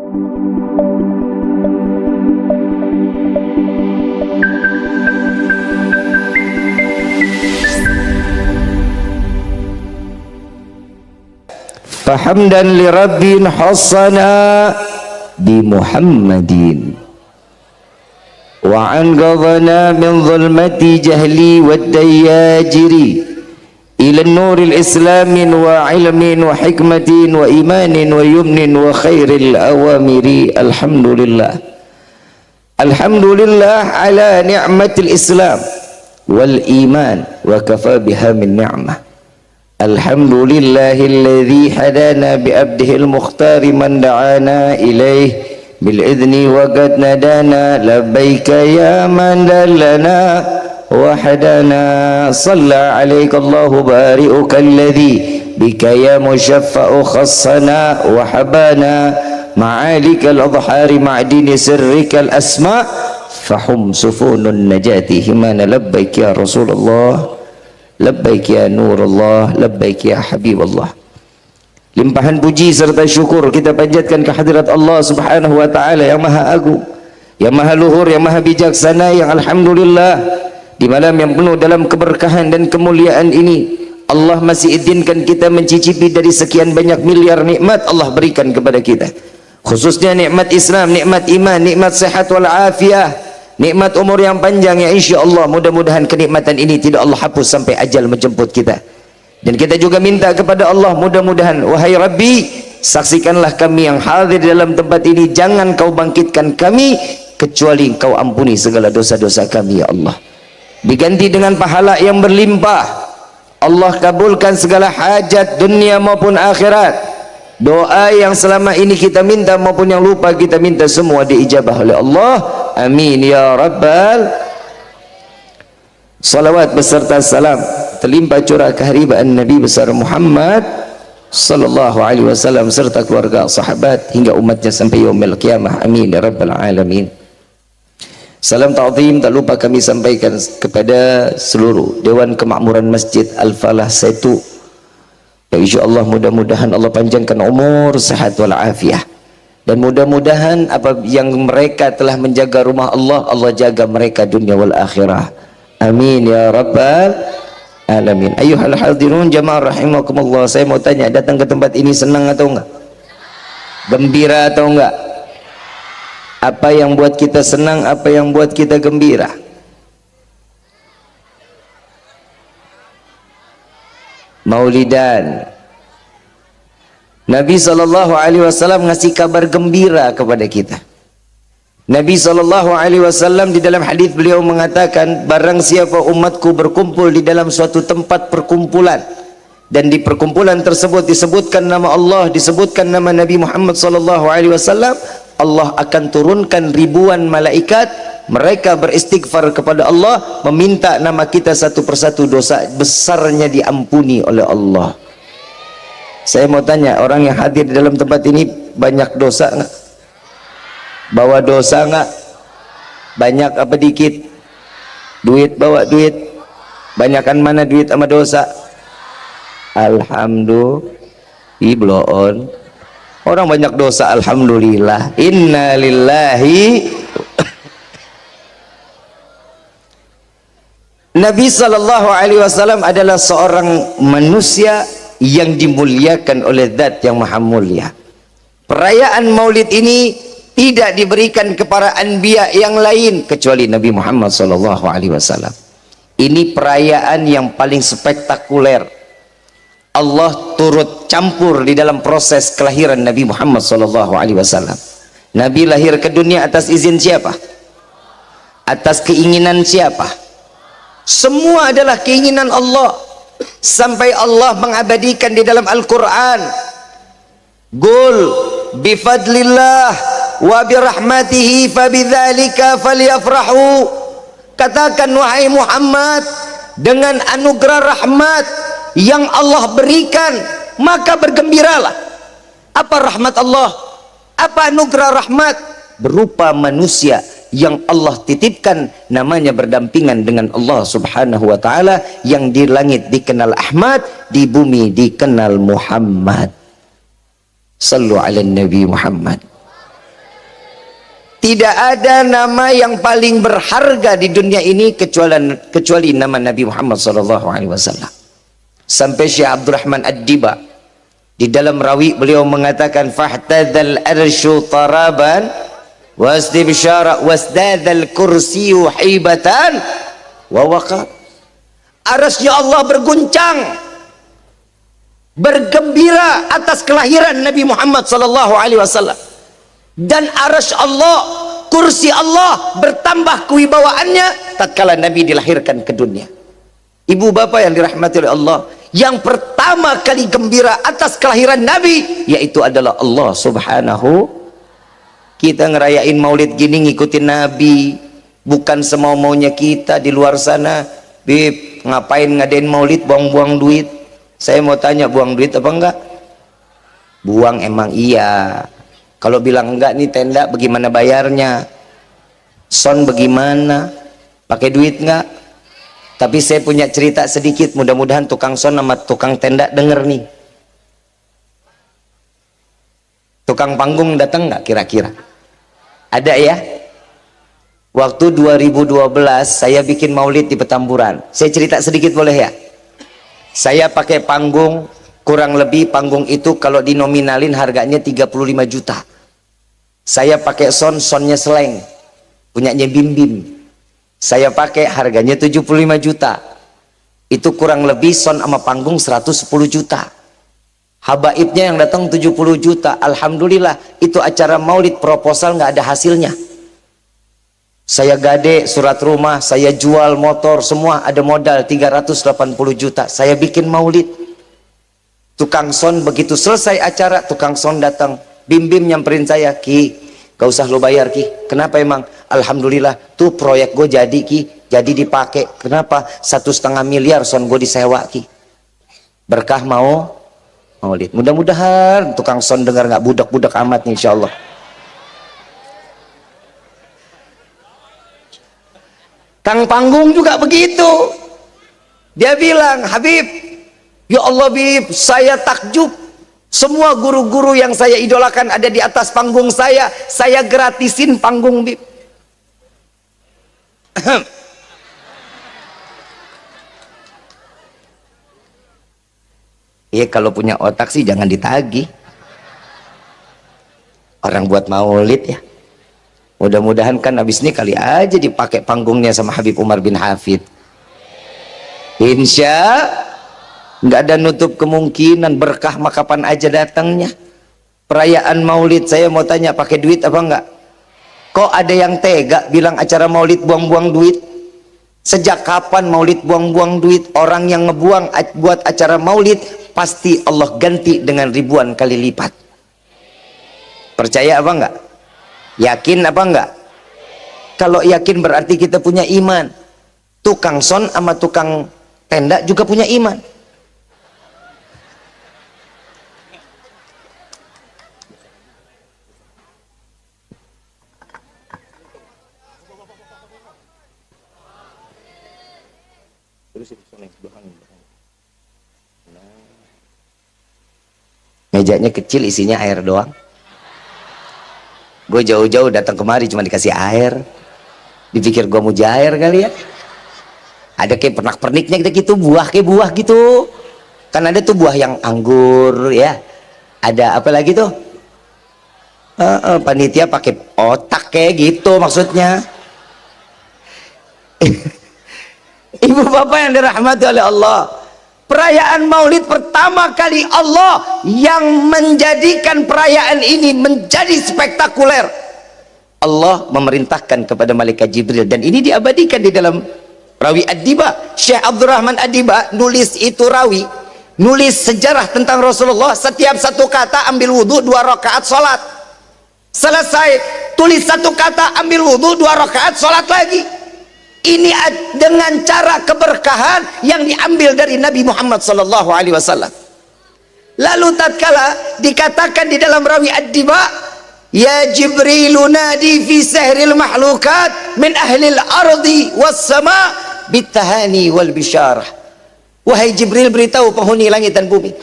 Fahamdan li rabbin hassana bi Muhammadin wa anqadhana min zulmati jahli wad dayajiri ila nuril islamin wa ilmin wa hikmatin wa imanin wa yumnin wa khairil awamiri. Alhamdulillah, alhamdulillah ala ni'matil islam wal iman wa kafa biha min ni'mah. Alhamdulillahilladzi hadana bi abdihil mukhtar man da'ana ilaih bil idzni wa qad nadana labbaika ya man dallana wa hadana. Shalla alaika Allahu bari'uka alladzi bika ya mushaffa'u khassana wa habana ma'alikal adhari ma'dini sirrikal asma' fahum sufunun najati himana. Labbaik ya Rasulullah, labbaik ya nurullah, labbaik ya habiballah. Limpahan puji serta syukur kita panjatkan ke hadirat Allah subhanahu wa ta'ala yang maha agung, yang maha luhur, yang maha bijaksana, yang alhamdulillah di malam yang penuh dalam keberkahan dan kemuliaan ini Allah masih izinkan kita mencicipi dari sekian banyak miliar nikmat Allah berikan kepada kita, khususnya nikmat Islam, nikmat iman, nikmat sehat wal afiyah, nikmat umur yang panjang yang insya Allah mudah-mudahan kenikmatan ini tidak Allah hapus sampai ajal menjemput kita. Dan kita juga minta kepada Allah mudah-mudahan, wahai Rabbi, saksikanlah kami yang hadir di dalam tempat ini, jangan kau bangkitkan kami kecuali kau ampuni segala dosa-dosa kami ya Allah. Diganti dengan pahala yang berlimpah, Allah kabulkan segala hajat dunia maupun akhirat. Doa yang selama ini kita minta maupun yang lupa kita minta semua diijabah oleh Allah. Amin ya rabbal. Salawat beserta salam terlimpah curah keharibaan Nabi besar Muhammad sallallahu alaihi wasallam serta keluarga, sahabat hingga umatnya sampai yaumil qiyamah. Amin ya rabbal alamin. Salam ta'zim tak lupa kami sampaikan kepada seluruh Dewan Kemakmuran Masjid Al-Falah Setu. Ya insyaallah mudah-mudahan Allah panjangkan umur, sehat wal afiyah. Dan mudah-mudahan apa yang mereka telah menjaga rumah Allah, Allah jaga mereka dunia wal akhirah. Amin ya rabbal alamin. Ayyuhal hadirun jamaah rahimakumullah, saya mau tanya, datang ke tempat ini senang atau enggak? Gembira atau enggak? Apa yang buat kita senang, apa yang buat kita gembira? Maulidan. Nabi SAW ngasih kabar gembira kepada kita. Nabi SAW di dalam hadis beliau mengatakan, barang siapa umatku berkumpul di dalam suatu tempat perkumpulan dan di perkumpulan tersebut disebutkan nama Allah, disebutkan nama Nabi Muhammad SAW, Allah akan turunkan ribuan malaikat, mereka beristighfar kepada Allah, meminta nama kita satu persatu, dosa besarnya diampuni oleh Allah. Saya mau tanya, orang yang hadir di dalam tempat ini banyak dosa enggak? Bawa dosa enggak? Banyak apa dikit? Duit, bawa duit? Banyakan mana duit sama dosa? Alhamdulillah, bloon. Orang banyak dosa, alhamdulillah. Inna lillahi. Nabi SAW adalah seorang manusia yang dimuliakan oleh Zat yang Maha Mulia. Perayaan Maulid ini tidak diberikan kepada anbiya yang lain kecuali Nabi Muhammad SAW. Ini perayaan yang paling spektakuler. Allah turut campur di dalam proses kelahiran Nabi Muhammad SAW. Nabi lahir ke dunia atas izin siapa? Atas keinginan siapa? Semua adalah keinginan Allah. Sampai Allah mengabadikan di dalam Al-Quran, Qul bifadlillah wa birahmatihi fabidzalika falyafrahu. Katakan wahai Muhammad, dengan anugerah rahmat yang Allah berikan maka bergembiralah. Apa rahmat Allah? Apa anugerah rahmat? Berupa manusia yang Allah titipkan, namanya berdampingan dengan Allah subhanahu wa ta'ala, yang di langit dikenal Ahmad, di bumi dikenal Muhammad. Sallu ala Nabi Muhammad. Tidak ada nama yang paling berharga di dunia ini kecuali nama Nabi Muhammad SAW. Sampai Syekh Abdurrahman Ad-Diba di dalam rawi beliau mengatakan fahtadzal arsyu taraban wastibsyara wasdadzal kursiyu hibatan wa waqar. Arsy Allah berguncang, bergembira atas kelahiran Nabi Muhammad SAW. Dan arsy Allah, kursi Allah bertambah kewibawaannya tatkala Nabi dilahirkan ke dunia. Ibu bapak yang dirahmati oleh Allah, yang pertama kali gembira atas kelahiran Nabi yaitu adalah Allah Subhanahu. Kita ngerayain maulid gini ngikutin Nabi, bukan semau-maunya kita di luar sana. Bib, ngapain ngadain maulid buang-buang duit? Saya mau tanya, buang duit apa enggak? Buang emang iya. Kalau bilang enggak nih tenda bagaimana bayarnya? Son bagaimana? Pakai duit enggak? Tapi saya punya cerita sedikit, mudah-mudahan tukang son sama tukang tenda denger nih. Tukang panggung datang enggak kira-kira? Ada ya? Waktu 2012 saya bikin maulid di Petamburan. Saya cerita sedikit boleh ya? Saya pakai panggung, kurang lebih panggung itu kalau dinominalin harganya 35 juta. Saya pakai sonnya Seleng, punyanya Bim Bim. Saya pakai harganya 75 juta. Itu kurang lebih son sama panggung 110 juta. Habaibnya yang datang 70 juta. Alhamdulillah itu acara maulid proposal nggak ada hasilnya. Saya gade surat rumah, saya jual motor, semua ada modal 380 juta. Saya bikin maulid. Tukang son begitu selesai acara, tukang son datang, Bim Bim nyamperin saya, Ki, gak usah lo bayar Ki. Kenapa emang? Alhamdulillah, tuh proyek gue jadi Ki, jadi dipakai. Kenapa? 1,5 miliar son gue disewa Ki. Berkah mau maulid. Mudah-mudahan tukang son dengar nggak budak-budak amat nih, insya Allah. Kang panggung juga begitu. Dia bilang, Habib, ya Allah Bib, saya takjub. Semua guru-guru yang saya idolakan ada di atas panggung saya gratisin panggung Bib. Ya kalau punya otak sih jangan ditagih. Orang buat maulid ya. Mudah-mudahan kan habis ini kali aja dipakai panggungnya sama Habib Umar bin Hafid. Insya nggak ada nutup kemungkinan, berkah mah kapan aja datangnya. Perayaan maulid saya mau tanya, pakai duit apa enggak? Kok ada yang tega bilang acara maulid buang-buang duit? Sejak kapan maulid buang-buang duit? Orang yang ngebuang buat acara maulid pasti Allah ganti dengan ribuan kali lipat. Percaya apa enggak? Yakin apa enggak? Kalau yakin berarti kita punya iman. Tukang son sama tukang tenda juga punya iman. Mejanya kecil, isinya air doang. Gue jauh-jauh datang kemari cuma dikasih air. Dipikir gue mujair kali ya. Ada kayak pernak-perniknya gitu, buah kayak buah gitu. Kan ada tuh buah yang anggur ya. Ada apa lagi tuh? Panitia pakai otak kayak gitu maksudnya. Ibu bapak yang dirahmati oleh Allah, perayaan maulid pertama kali Allah yang menjadikan perayaan ini menjadi spektakuler. Allah memerintahkan kepada malaikat Jibril, dan ini diabadikan di dalam rawi Ad-Diba. Syekh Abdurrahman Ad-Diba nulis itu rawi, nulis sejarah tentang Rasulullah. Setiap satu kata ambil wudhu 2 rakaat sholat, selesai tulis satu kata ambil wudhu 2 rakaat sholat lagi. Ini dengan cara keberkahan yang diambil dari Nabi Muhammad SAW. Lalu tatkala dikatakan di dalam rawi Ad-Diba, ya Jibrilu nadi fi sahril mahlukat min ahlil ardi was sama bitahani wal bisyarah. Wahai Jibril, beritahu penghuni langit dan bumi,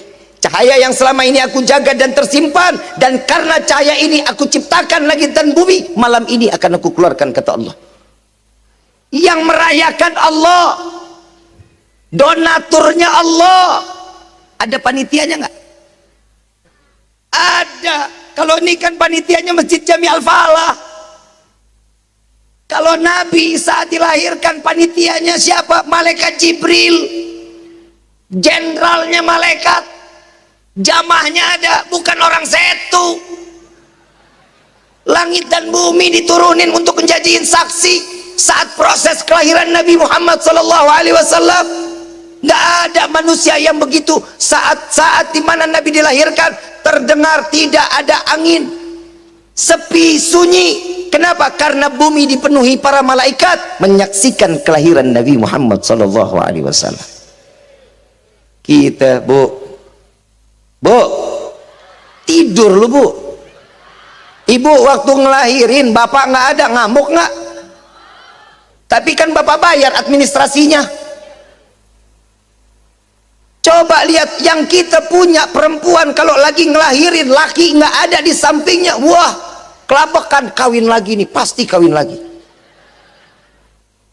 cahaya yang selama ini aku jaga dan tersimpan, dan karena cahaya ini aku ciptakan langit dan bumi, malam ini akan aku keluarkan, kata Allah. Yang merayakan Allah, donaturnya Allah. Ada panitianya nggak? Ada. Kalau ini kan panitianya Masjid Jami Al-Falah. Kalau Nabi saat dilahirkan, panitianya siapa? Malaikat Jibril, jenderalnya malaikat, jamahnya ada, bukan orang setu. Langit dan bumi diturunin untuk menjadiin saksi saat proses kelahiran Nabi Muhammad SAW. Nggak ada manusia yang begitu. Saat dimana Nabi dilahirkan, terdengar tidak ada angin, sepi, sunyi. Kenapa? Karena bumi dipenuhi para malaikat menyaksikan kelahiran Nabi Muhammad SAW. Kita bu tidur lu bu. Ibu waktu ngelahirin bapak nggak ada, ngamuk nggak? Tapi kan bapak bayar administrasinya. Coba lihat yang kita punya, perempuan kalau lagi ngelahirin, laki nggak ada di sampingnya, wah kelabakan, kawin lagi nih, pasti kawin lagi.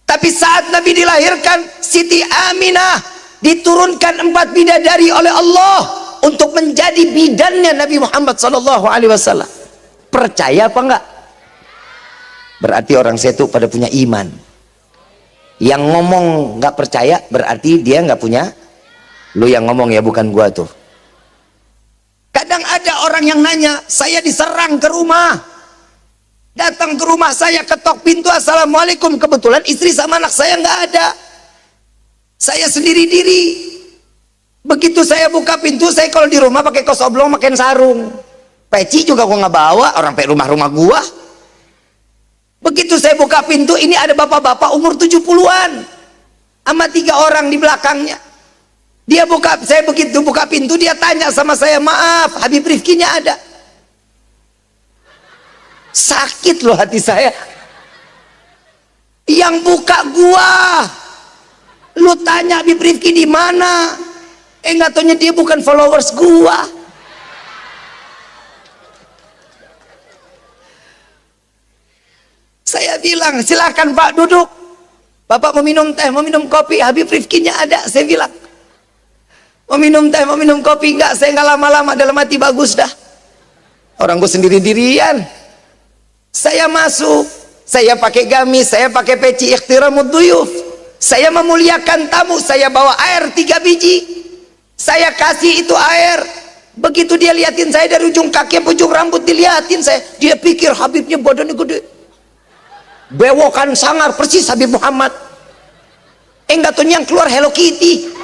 Tapi saat Nabi dilahirkan, Siti Aminah diturunkan 4 bidadari oleh Allah untuk menjadi bidannya Nabi Muhammad SAW. Percaya apa enggak? Berarti orang setu pada punya iman. Yang ngomong nggak percaya berarti dia nggak punya. Lu yang ngomong ya, bukan gua tuh. Kadang ada orang yang nanya, saya diserang ke rumah, datang ke rumah saya, ketok pintu, assalamualaikum, kebetulan istri sama anak saya nggak ada, saya sendiri diri. Begitu saya buka pintu, saya kalau di rumah pakai kaos oblong, pakai sarung, peci juga gua nggak bawa, orang pe rumah-rumah gua. Begitu saya buka pintu, ini ada bapak-bapak umur 70-an sama 3 orang di belakangnya. Dia buka, saya begitu buka pintu, dia tanya sama saya, maaf Habib Rifkinya ada? Sakit loh hati saya. Yang buka gua, lu tanya Habib Rifki di mana? Nggak taunya dia bukan followers gua. Saya bilang, silakan Pak duduk. Bapak mau minum teh, mau minum kopi, Habib Rifkinya ada. Saya bilang, mau minum teh, mau minum kopi, enggak, saya enggak lama-lama, dalam hati bagus dah. Orang gue sendiri-dirian. Saya masuk, saya pakai gamis, saya pakai peci, ikhtiramud duyuf. Saya memuliakan tamu, saya bawa air 3 biji. Saya kasih itu air. Begitu dia liatin saya dari ujung kaki sampai ujung rambut, diliatin saya. Dia pikir Habibnya badannya gede. Bewokan sangar, persis Habib Muhammad. Enggak tuh yang keluar Hello Kitty.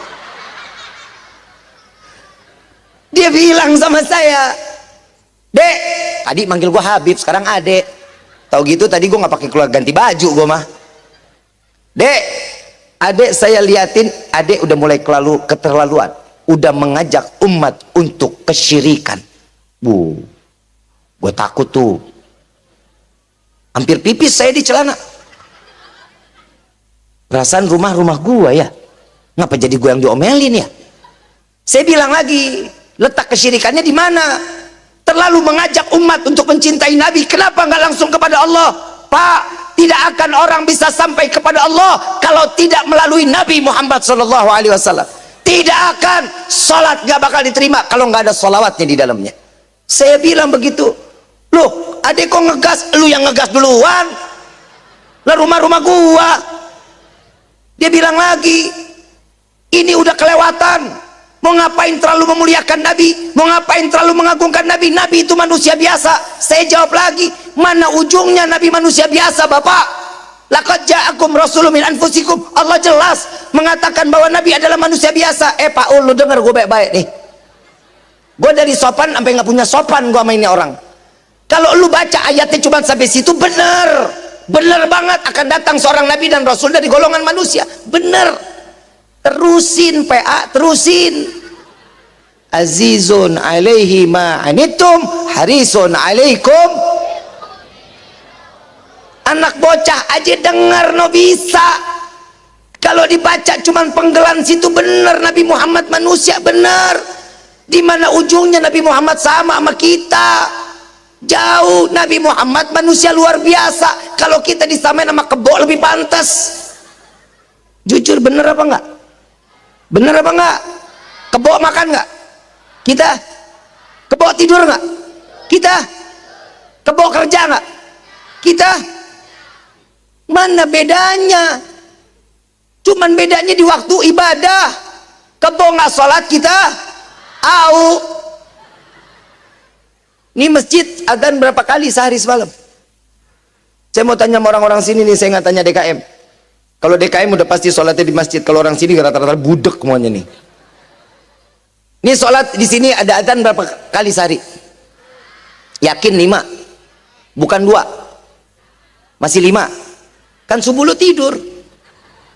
Dia bilang sama saya, Dek, tadi manggil gua Habib, sekarang Adek. Tahu gitu tadi gua nggak pakai keluar ganti baju gua mah. Dek, Adek saya liatin, Adek udah mulai keterlaluan, udah mengajak umat untuk kesyirikan. Bu, gua takut tuh. Hampir pipis saya di celana. Perasaan rumah-rumah gua ya, ngapa jadi gua yang diomelin ya? Saya bilang lagi, letak kesyirikannya di mana? Terlalu mengajak umat untuk mencintai Nabi, kenapa nggak langsung kepada Allah? Pak, tidak akan orang bisa sampai kepada Allah kalau tidak melalui Nabi Muhammad SAW. Tidak akan. Salat nggak bakal diterima kalau nggak ada salawatnya di dalamnya. Saya bilang begitu. Loh, adek kok ngegas? Lu yang ngegas duluan lah, rumah-rumah gua. Dia bilang lagi, ini udah kelewatan. Mau ngapain terlalu memuliakan Nabi? Mau ngapain terlalu mengagungkan Nabi? Nabi itu manusia biasa. Saya jawab lagi, mana ujungnya Nabi manusia biasa, Bapak? Laqad ja'akum rasulun min anfusikum. Allah jelas mengatakan bahwa Nabi adalah manusia biasa. Pak Ul, lu denger gue baik-baik nih. Gue dari sopan sampai nggak punya sopan gue sama ini orang. Kalau lu baca ayatnya cuma sampai situ, bener. Bener banget akan datang seorang Nabi dan Rasul dari golongan manusia. Bener. Terusin PA, terusin. Azizun alaihi ma'anitum harisun alaikum. Anak bocah aja dengar no bisa. Kalau dibaca cuman penggelan situ, bener Nabi Muhammad manusia, bener. Di mana ujungnya Nabi Muhammad sama kita? Jauh. Nabi Muhammad manusia luar biasa. Kalau kita disamain sama kebo lebih pantas. Jujur, bener apa enggak? Bener apa enggak? Kebo makan enggak? Kita? Kebo tidur enggak? Kita? Kebo kerja enggak? Kita? Mana bedanya? Cuman bedanya di waktu ibadah. Kebo nggak sholat, kita au. Ini masjid adzan berapa kali sehari semalam? Saya mau tanya sama orang-orang sini nih, saya nggak tanya DKM. Kalau DKM udah pasti sholatnya di masjid. Kalau orang sini rata-rata budek semuanya nih. Ini sholat di sini ada adzan berapa kali sehari? Yakin 5? Bukan 2? Masih 5? Kan subuh lu tidur.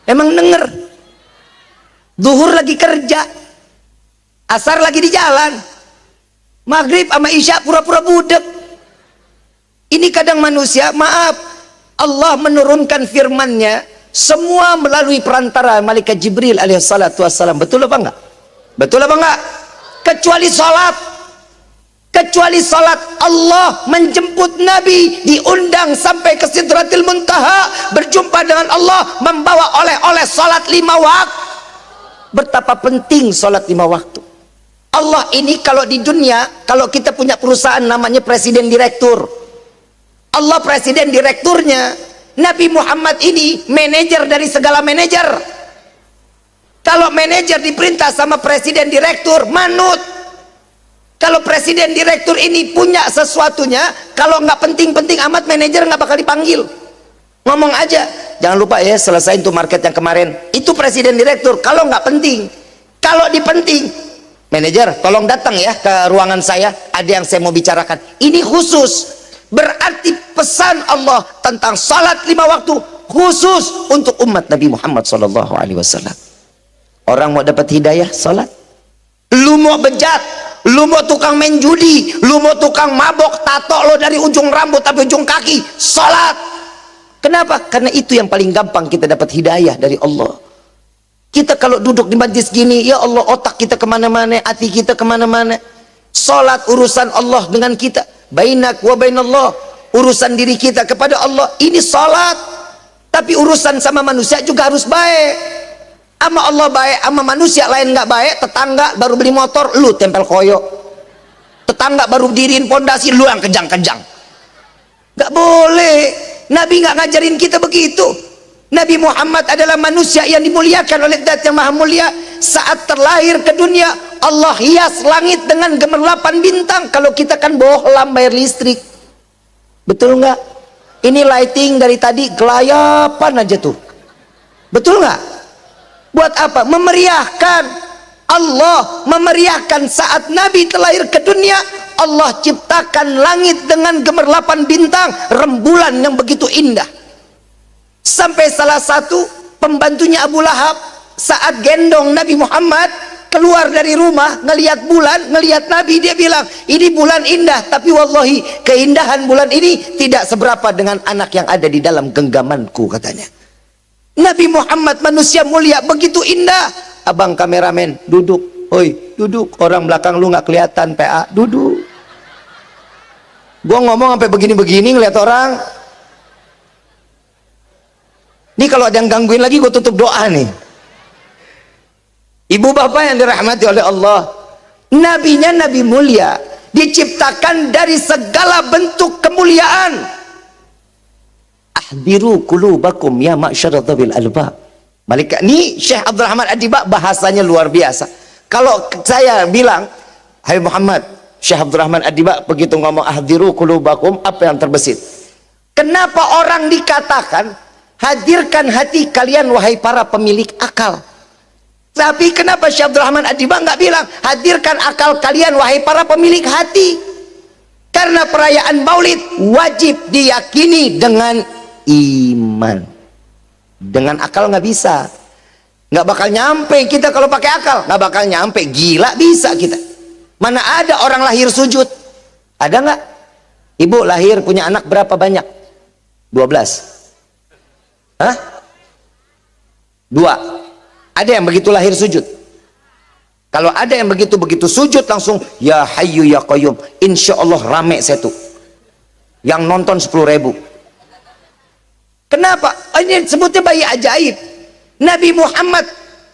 Emang denger? Zuhur lagi kerja, asar lagi di jalan, maghrib sama isya pura-pura budek. Ini kadang manusia, maaf, Allah menurunkan firman-Nya semua melalui perantara malaikat Jibril alaihissalatu wassalam. Betul apa enggak? Betul apa enggak? Kecuali salat. Kecuali salat, Allah menjemput Nabi, diundang sampai ke Sidratil Muntaha, berjumpa dengan Allah, membawa oleh-oleh salat 5 waktu. Betapa penting salat 5 waktu. Allah ini kalau di dunia, kalau kita punya perusahaan namanya presiden direktur, Allah presiden direkturnya. Nabi Muhammad ini manajer dari segala manajer. Kalau manajer diperintah sama presiden direktur, manut. Kalau presiden direktur ini punya sesuatunya, kalau nggak penting-penting amat, manajer nggak bakal dipanggil. Ngomong aja, jangan lupa ya selesain tuh market yang kemarin. Itu presiden direktur. Kalau nggak penting, kalau dipenting, manajer tolong datang ya ke ruangan saya, ada yang saya mau bicarakan. Ini khusus. Berarti pesan Allah tentang salat 5 waktu khusus untuk umat Nabi Muhammad SAW. Orang mau dapat hidayah, salat. Lu mau bejat, lu mau tukang main judi, lu mau tukang mabok, tato lo dari ujung rambut sampai ujung kaki, salat. Kenapa? Karena itu yang paling gampang kita dapat hidayah dari Allah. Kita kalau duduk di majlis gini, ya Allah, otak kita kemana-mana, hati kita kemana-mana. Salat urusan Allah dengan kita, bainak wa bainallah, urusan diri kita kepada Allah, ini salat. Tapi urusan sama manusia juga harus baik. Sama Allah baik, sama manusia lain nggak baik. Tetangga baru beli motor, lu tempel koyo. Tetangga baru diriin pondasi, lu yang kejang-kejang. Nggak boleh. Nabi nggak ngajarin kita begitu. Nabi Muhammad adalah manusia yang dimuliakan oleh Zat yang Maha Mulia. Saat terlahir ke dunia, Allah hias langit dengan gemerlapan bintang. Kalau kita kan bohlam bayar listrik. Betul nggak? Ini lighting dari tadi gelayapan aja tuh. Betul nggak? Buat apa? Memeriahkan. Allah memeriahkan saat Nabi terlahir ke dunia. Allah ciptakan langit dengan gemerlapan bintang, rembulan yang begitu indah. Sampai salah satu pembantunya Abu Lahab saat gendong Nabi Muhammad keluar dari rumah, ngelihat bulan, ngelihat Nabi, dia bilang, ini bulan indah, tapi wallahi keindahan bulan ini tidak seberapa dengan anak yang ada di dalam genggamanku, katanya. Nabi Muhammad manusia mulia begitu indah. Abang kameramen duduk, oi duduk, orang belakang lu nggak kelihatan, PA duduk. Gua ngomong sampai begini-begini ngeliat orang. Nih kalau ada yang gangguin lagi gue tutup doa nih. Ibu bapak yang dirahmati oleh Allah, nabinya nabi mulia, diciptakan dari segala bentuk kemuliaan. Ahdiru qulubakum ya ma'syaratul albab. Malaikat ini Syekh Abdul Rahman Ad-Diba bahasanya luar biasa. Kalau saya bilang, hai Muhammad, Syekh Abdul Rahman Ad-Diba begitu ngomong ahdiru qulubakum, apa yang terbesit? Kenapa orang dikatakan hadirkan hati kalian wahai para pemilik akal? Tapi kenapa Syekh Abdul Rahman Ad-Diba nggak bilang hadirkan akal kalian wahai para pemilik hati? Karena perayaan Maulid wajib diyakini dengan iman. Dengan akal nggak bisa, nggak bakal nyampe kita kalau pakai akal, nggak bakal nyampe. Gila bisa kita. Mana ada orang lahir sujud? Ada nggak? Ibu lahir punya anak berapa banyak? 12. Hah? 2. Ada yang begitu lahir sujud? Kalau ada yang begitu sujud langsung ya hayyu ya qayyum, insya Allah rame saya tuh yang nonton 10.000. Kenapa? Ini sebutnya bayi ajaib. Nabi Muhammad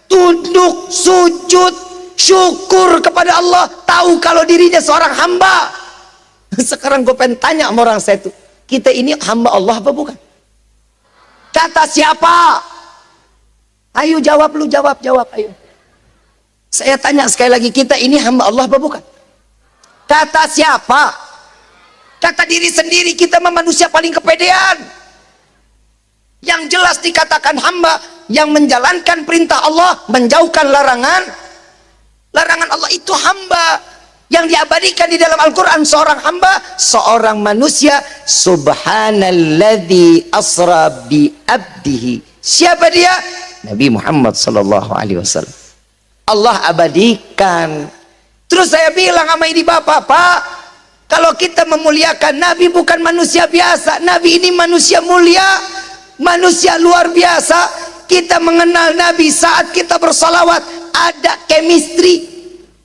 tunduk, sujud, syukur kepada Allah, tahu kalau dirinya seorang hamba. Sekarang gue pengen tanya sama orang saya tuh, kita ini hamba Allah apa bukan? Kata siapa? Ayo jawab, lu jawab ayo. Saya tanya sekali lagi, kita ini hamba Allah apa bukan? Kata siapa? Kata diri sendiri, kita manusia paling kepedean. Yang jelas dikatakan hamba, yang menjalankan perintah Allah, menjauhkan larangan Allah, itu hamba. Yang diabadikan di dalam Al-Quran seorang hamba, seorang manusia. Subhanalladzi asra bi abdihi. Siapa dia? Nabi Muhammad sallallahu alaihi wasallam. Allah abadikan. Terus saya bilang sama ini bapak, Pak, kalau kita memuliakan Nabi bukan manusia biasa, Nabi ini manusia mulia, manusia luar biasa. Kita mengenal Nabi saat kita bersalawat ada chemistry.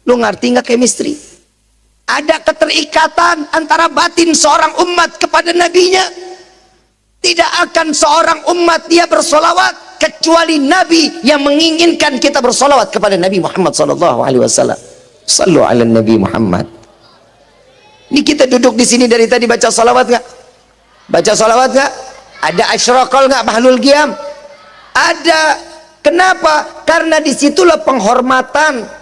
Lu ngerti nggak chemistry? Ada keterikatan antara batin seorang umat kepada nabinya. Tidak akan seorang umat dia bersolawat kecuali Nabi yang menginginkan kita bersolawat kepada Nabi Muhammad SAW. Sallu ala Nabi Muhammad. Ini kita duduk di sini dari tadi baca salawat nggak? Baca salawat nggak? Ada asyraqal nggak mahlul qiyam? Ada. Kenapa? Karena disitulah penghormatan.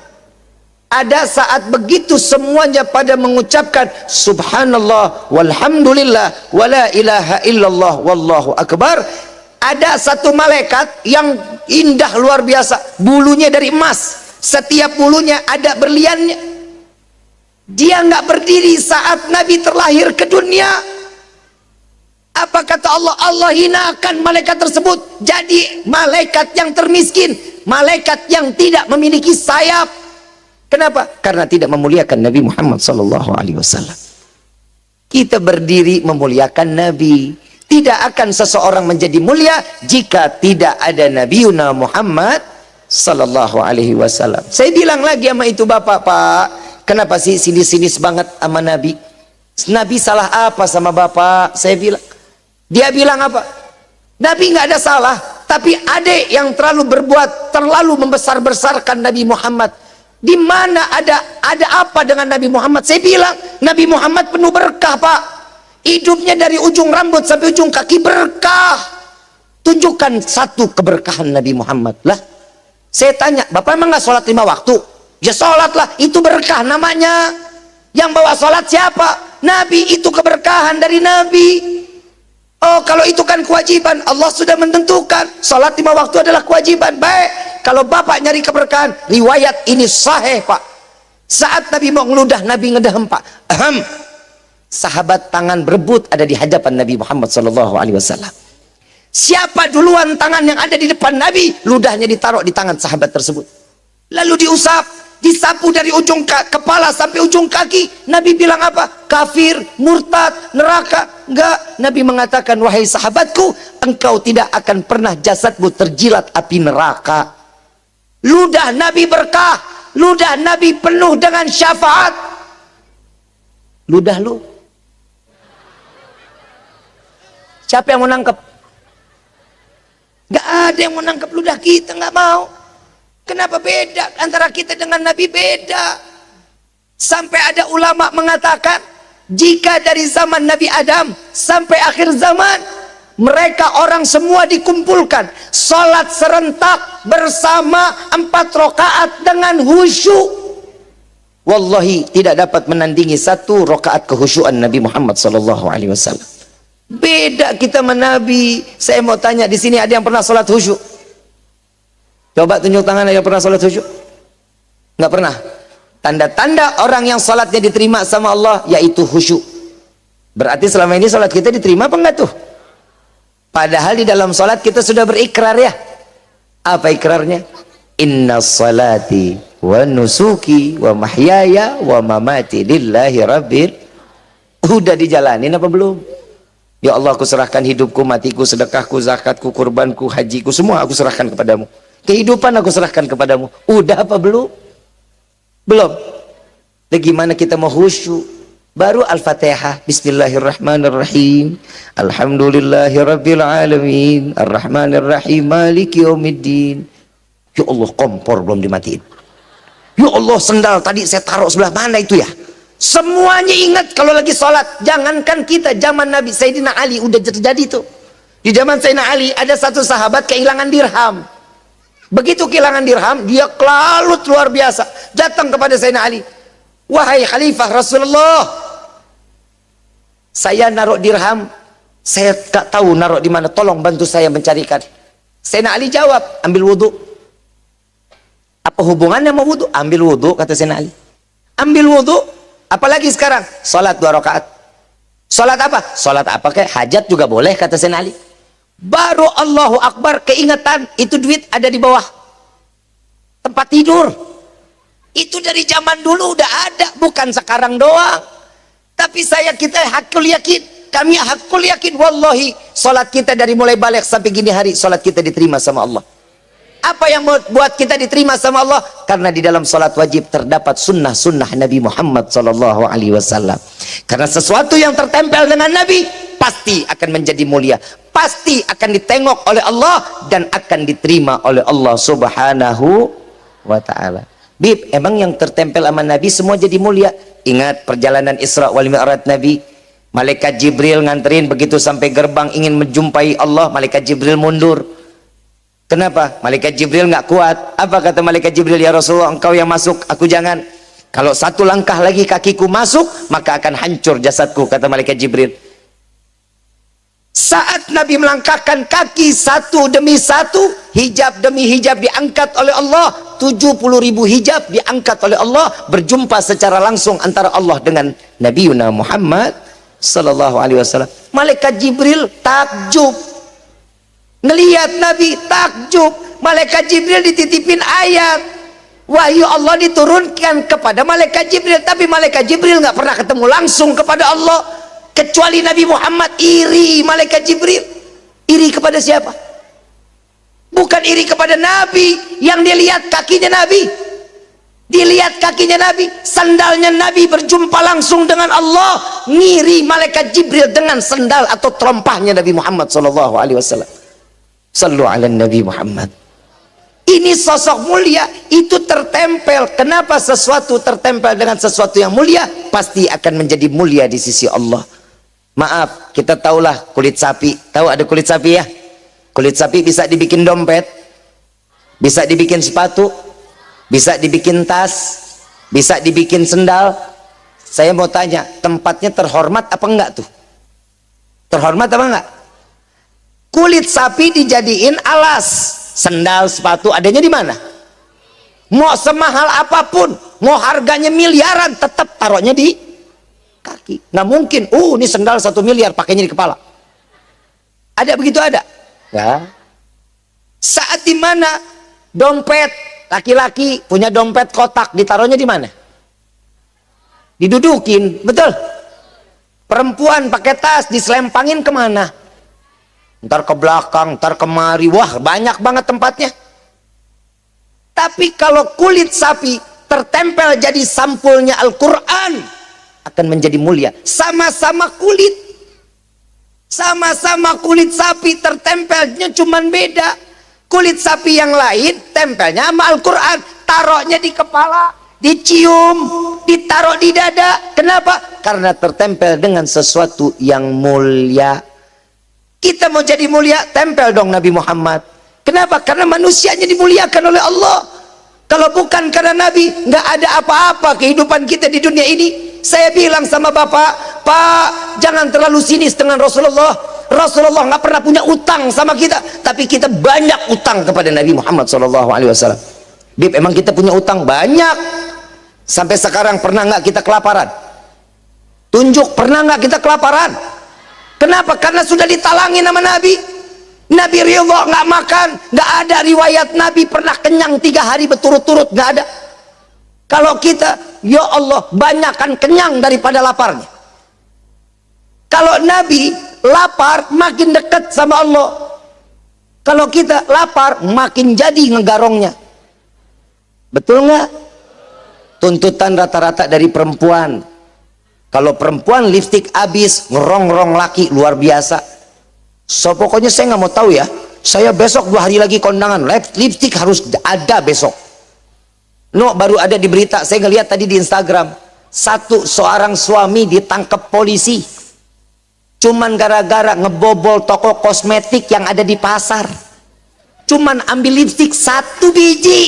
Ada saat begitu semuanya pada mengucapkan subhanallah walhamdulillah wala ilaha illallah wallahu akbar. Ada satu malaikat yang indah luar biasa, bulunya dari emas, setiap bulunya ada berliannya. Dia nggak berdiri saat Nabi terlahir ke dunia. Apa kata Allah? Allah hinakan malaikat tersebut jadi malaikat yang termiskin, malaikat yang tidak memiliki sayap. Kenapa? Karena tidak memuliakan Nabi Muhammad SAW. Kita berdiri memuliakan Nabi. Tidak akan seseorang menjadi mulia jika tidak ada Nabi Muhammad SAW. Saya bilang lagi sama itu bapak, Pak, kenapa sih sinis-sinis banget sama Nabi? Nabi salah apa sama bapak? Saya bilang, dia bilang apa? Nabi nggak ada salah, tapi adik yang terlalu membesar-besarkan Nabi Muhammad. Di mana ada apa dengan Nabi Muhammad? Saya bilang Nabi Muhammad penuh berkah, Pak. Hidupnya dari ujung rambut sampai ujung kaki berkah. Tunjukkan satu keberkahan Nabi Muhammad. Lah, saya tanya, Bapak emang nggak sholat 5 waktu? Ya sholat lah, itu berkah namanya. Yang bawa sholat siapa? Nabi, itu keberkahan dari Nabi. Oh, kalau itu kan kewajiban, Allah sudah menentukan sholat 5 waktu adalah kewajiban. Baik, kalau bapak nyari keberkahan, riwayat ini sahih, Pak. Saat Nabi mau ngeludah, Nabi ngedahem, Pak. Sahabat tangan berebut ada di hadapan Nabi Muhammad SAW. Siapa duluan tangan yang ada di depan Nabi, ludahnya ditaruh di tangan sahabat tersebut. Lalu diusap, disapu dari ujung kepala sampai ujung kaki. Nabi bilang apa? Kafir, murtad, neraka. Enggak. Nabi mengatakan, wahai sahabatku, engkau tidak akan pernah jasadmu terjilat api neraka. Ludah Nabi berkah, ludah Nabi penuh dengan syafaat. Ludah lu, siapa yang mau nangkep? Gak ada yang mau nangkep ludah kita, nggak mau. Kenapa beda antara kita dengan Nabi? Beda. Sampai ada ulama mengatakan, jika dari zaman Nabi Adam sampai akhir zaman, mereka orang semua dikumpulkan, sholat serentak bersama 4 rakaat dengan khusyuk, wallahi tidak dapat menandingi 1 rakaat kehusyuan Nabi Muhammad SAW. Beda kita sama Nabi. Saya mau tanya, di sini ada yang pernah sholat khusyuk? Coba tunjuk tangan yang pernah sholat khusyuk. Nggak pernah. Tanda-tanda orang yang sholatnya diterima sama Allah yaitu khusyuk. Berarti selama ini sholat kita diterima apa enggak tuh? Padahal di dalam sholat kita sudah berikrar ya. Apa ikrarnya? Inna salati wa nusuki wa mahyaya wa mamati lillahi rabbil. Udah dijalanin apa belum? Ya Allah, aku serahkan hidupku, matiku, sedekahku, zakatku, kurbanku, hajiku, semua aku serahkan kepadamu. Kehidupan aku serahkan kepadamu. Udah apa belum? Belum. Bagaimana kita mau khusyuk? Baru Al-Fatihah. Bismillahirrahmanirrahim. Alhamdulillahirabbil alamin. Arrahmanirrahim. Maliki yaumiddin. Ya Allah, kompor belum dimatiin. Ya Allah, sendal tadi saya taruh sebelah mana itu ya? Semuanya ingat kalau lagi sholat. Jangankan kita, zaman Nabi Sayyidina Ali udah terjadi tuh. Di zaman Sayyidina Ali ada satu sahabat kehilangan dirham. Begitu kehilangan dirham, dia kelalut luar biasa. Datang kepada Sayyidina Ali. Wahai Khalifah Rasulullah, saya naruh dirham, saya tak tahu naruh di mana. Tolong bantu saya mencarikan. Sayyidina Ali jawab, ambil wudhu. Apa hubungannya sama wudhu? Ambil wudhu, kata Sayyidina Ali. Ambil wudhu, apalagi sekarang? Salat 2 rakaat. Salat apa? Salat apa kayak hajat juga boleh, kata Sayyidina Ali. Baru Allahu Akbar, keingetan itu duit ada di bawah tempat tidur. Itu dari zaman dulu udah ada, bukan sekarang doang. Tapi kita hakul yakin, kami hakul yakin, wallahi salat kita dari mulai balik sampai gini hari, salat kita diterima sama Allah. Apa yang membuat kita diterima sama Allah? Karena di dalam salat wajib terdapat sunnah-sunnah Nabi Muhammad SAW. Karena sesuatu yang tertempel dengan Nabi pasti akan menjadi mulia, pasti akan ditengok oleh Allah dan akan diterima oleh Allah Subhanahu wa ta'ala. Bib, emang yang tertempel sama Nabi semua jadi mulia? Ingat perjalanan Isra wal Mi'raj Nabi, malaikat Jibril nganterin, begitu sampai gerbang ingin menjumpai Allah, malaikat Jibril mundur. Kenapa? Malaikat Jibril nggak kuat. Apa kata malaikat Jibril? Ya Rasulullah, engkau yang masuk, aku jangan. Kalau satu langkah lagi kakiku masuk, maka akan hancur jasadku, kata malaikat Jibril. Saat Nabi melangkahkan kaki satu demi satu, hijab demi hijab diangkat oleh Allah. 70.000 hijab diangkat oleh Allah, berjumpa secara langsung antara Allah dengan Nabi Muhammad sallallahu alaihi wasallam. Malaikat Jibril takjub ngelihat Nabi, takjub. Malaikat Jibril dititipin ayat, wahyu Allah diturunkan kepada malaikat Jibril, tapi malaikat Jibril nggak pernah ketemu langsung kepada Allah. Kecuali Nabi Muhammad iri malaikat Jibril. Iri kepada siapa? Bukan iri kepada Nabi. Yang dilihat kakinya Nabi, dilihat kakinya Nabi, sandalnya Nabi berjumpa langsung dengan Allah. Ngiri malaikat Jibril dengan sandal atau terompahnya Nabi Muhammad SAW. Sallu ala Nabi Muhammad. Ini sosok mulia, itu tertempel. Kenapa sesuatu tertempel dengan sesuatu yang mulia? Pasti akan menjadi mulia di sisi Allah. Maaf, kita tahulah kulit sapi. Tahu ada kulit sapi ya? Kulit sapi bisa dibikin dompet, bisa dibikin sepatu, bisa dibikin tas, bisa dibikin sendal. Saya mau tanya, tempatnya terhormat apa enggak tuh? Terhormat apa enggak? Kulit sapi dijadiin alas, sendal, sepatu, adanya di mana? Mau semahal apapun, mau harganya miliaran, tetap taruhnya di kaki. Nggak mungkin, ini sendal 1 miliar pakainya di kepala. Ada begitu? Ada? Ya. Saat dimana dompet, laki-laki punya dompet kotak, ditaruhnya di mana? Didudukin, betul? Perempuan pakai tas, diselempangin kemana? Ntar ke belakang, ntar kemari, wah banyak banget tempatnya. Tapi kalau kulit sapi tertempel jadi sampulnya Al-Quran, akan menjadi mulia. Sama-sama kulit, sama-sama kulit sapi, tertempelnya cuman beda. Kulit sapi yang lain tempelnya sama Al-Quran, taruhnya di kepala, dicium, ditaruh di dada. Kenapa? Karena tertempel dengan sesuatu yang mulia. Kita mau jadi mulia, tempel dong Nabi Muhammad. Kenapa? Karena manusianya dimuliakan oleh Allah. Kalau bukan karena Nabi, nggak ada apa-apa kehidupan kita di dunia ini. Saya bilang sama Bapak, Pak, jangan terlalu sinis dengan Rasulullah. Rasulullah nggak pernah punya utang sama kita, tapi kita banyak utang kepada Nabi Muhammad SAW. Bib, emang kita punya utang banyak. Sampai sekarang pernah nggak kita kelaparan? Tunjuk, pernah nggak kita kelaparan? Kenapa? Karena sudah ditalangin sama Nabi. Nabi ridho nggak makan, nggak ada riwayat Nabi pernah kenyang 3 hari berturut-turut, nggak ada. Kalau kita, ya Allah, banyakkan kenyang daripada laparnya. Kalau Nabi lapar, makin dekat sama Allah. Kalau kita lapar, makin jadi ngegarongnya. Betul nggak? tuntutan rata-rata dari perempuan. Kalau perempuan lipstik habis, ngerong-ngerong laki luar biasa. So pokoknya saya nggak mau tahu ya. Saya besok 2 hari lagi kondangan, lipstik harus ada besok. No, baru ada di berita, saya ngeliat tadi di Instagram. Seorang suami ditangkap polisi. Cuman gara-gara ngebobol toko kosmetik yang ada di pasar. Cuman ambil lipstik 1 biji.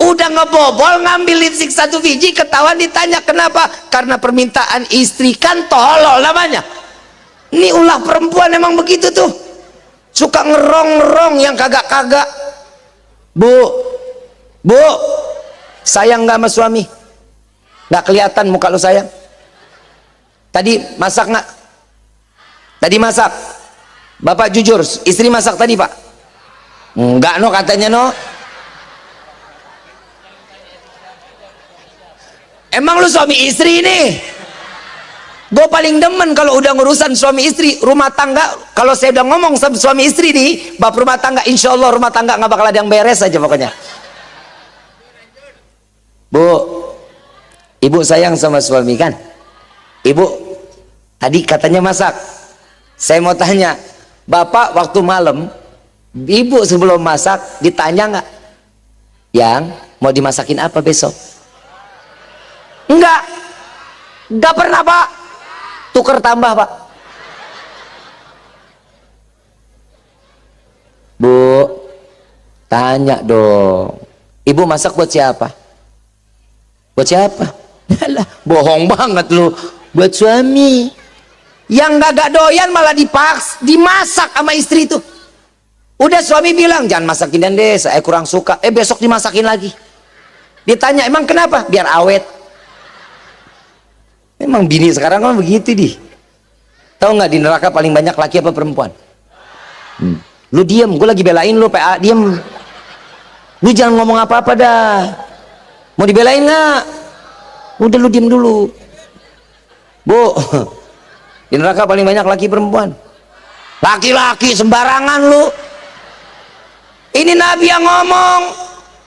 Udah ngebobol ngambil lipstik 1 biji, ketahuan ditanya kenapa? Karena permintaan istri, kan tolol namanya. Ini ulah perempuan emang begitu tuh, suka ngerong-ngerong yang kagak-kagak. Bu, sayang nggak sama suami? Nggak kelihatan muka lu sayang. Tadi masak nggak? Tadi masak. Bapak jujur, istri masak tadi pak? Enggak no katanya no. Emang lu suami istri nih? Gue paling demen kalau udah ngurusan suami istri, rumah tangga. Kalau saya udah ngomong sama suami istri nih, bab rumah tangga, insya Allah rumah tangga nggak bakal ada yang beres aja pokoknya. Bu, ibu sayang sama suami kan? Ibu tadi katanya masak. Saya mau tanya, bapak waktu malam, ibu sebelum masak ditanya nggak? Yang mau dimasakin apa besok? Enggak pernah pak. Tuker tambah pak. Bu, tanya dong, ibu masak buat siapa? Buat siapa? Yalah, bohong banget lu. Buat suami. Yang gak doyan malah dimasak sama istri tuh. Udah suami bilang jangan masakin dan deh, saya kurang suka. Besok dimasakin lagi. Ditanya emang kenapa? Biar awet. Emang bini sekarang kan begitu di. Tahu nggak di neraka paling banyak laki apa perempuan? Lu diem, gue lagi belain lu PA, diem. Lu jangan ngomong apa-apa dah. Mau dibelain nggak? Udah lu diem dulu. Bu, di neraka paling banyak laki perempuan. Laki-laki sembarangan lu. Ini Nabi yang ngomong.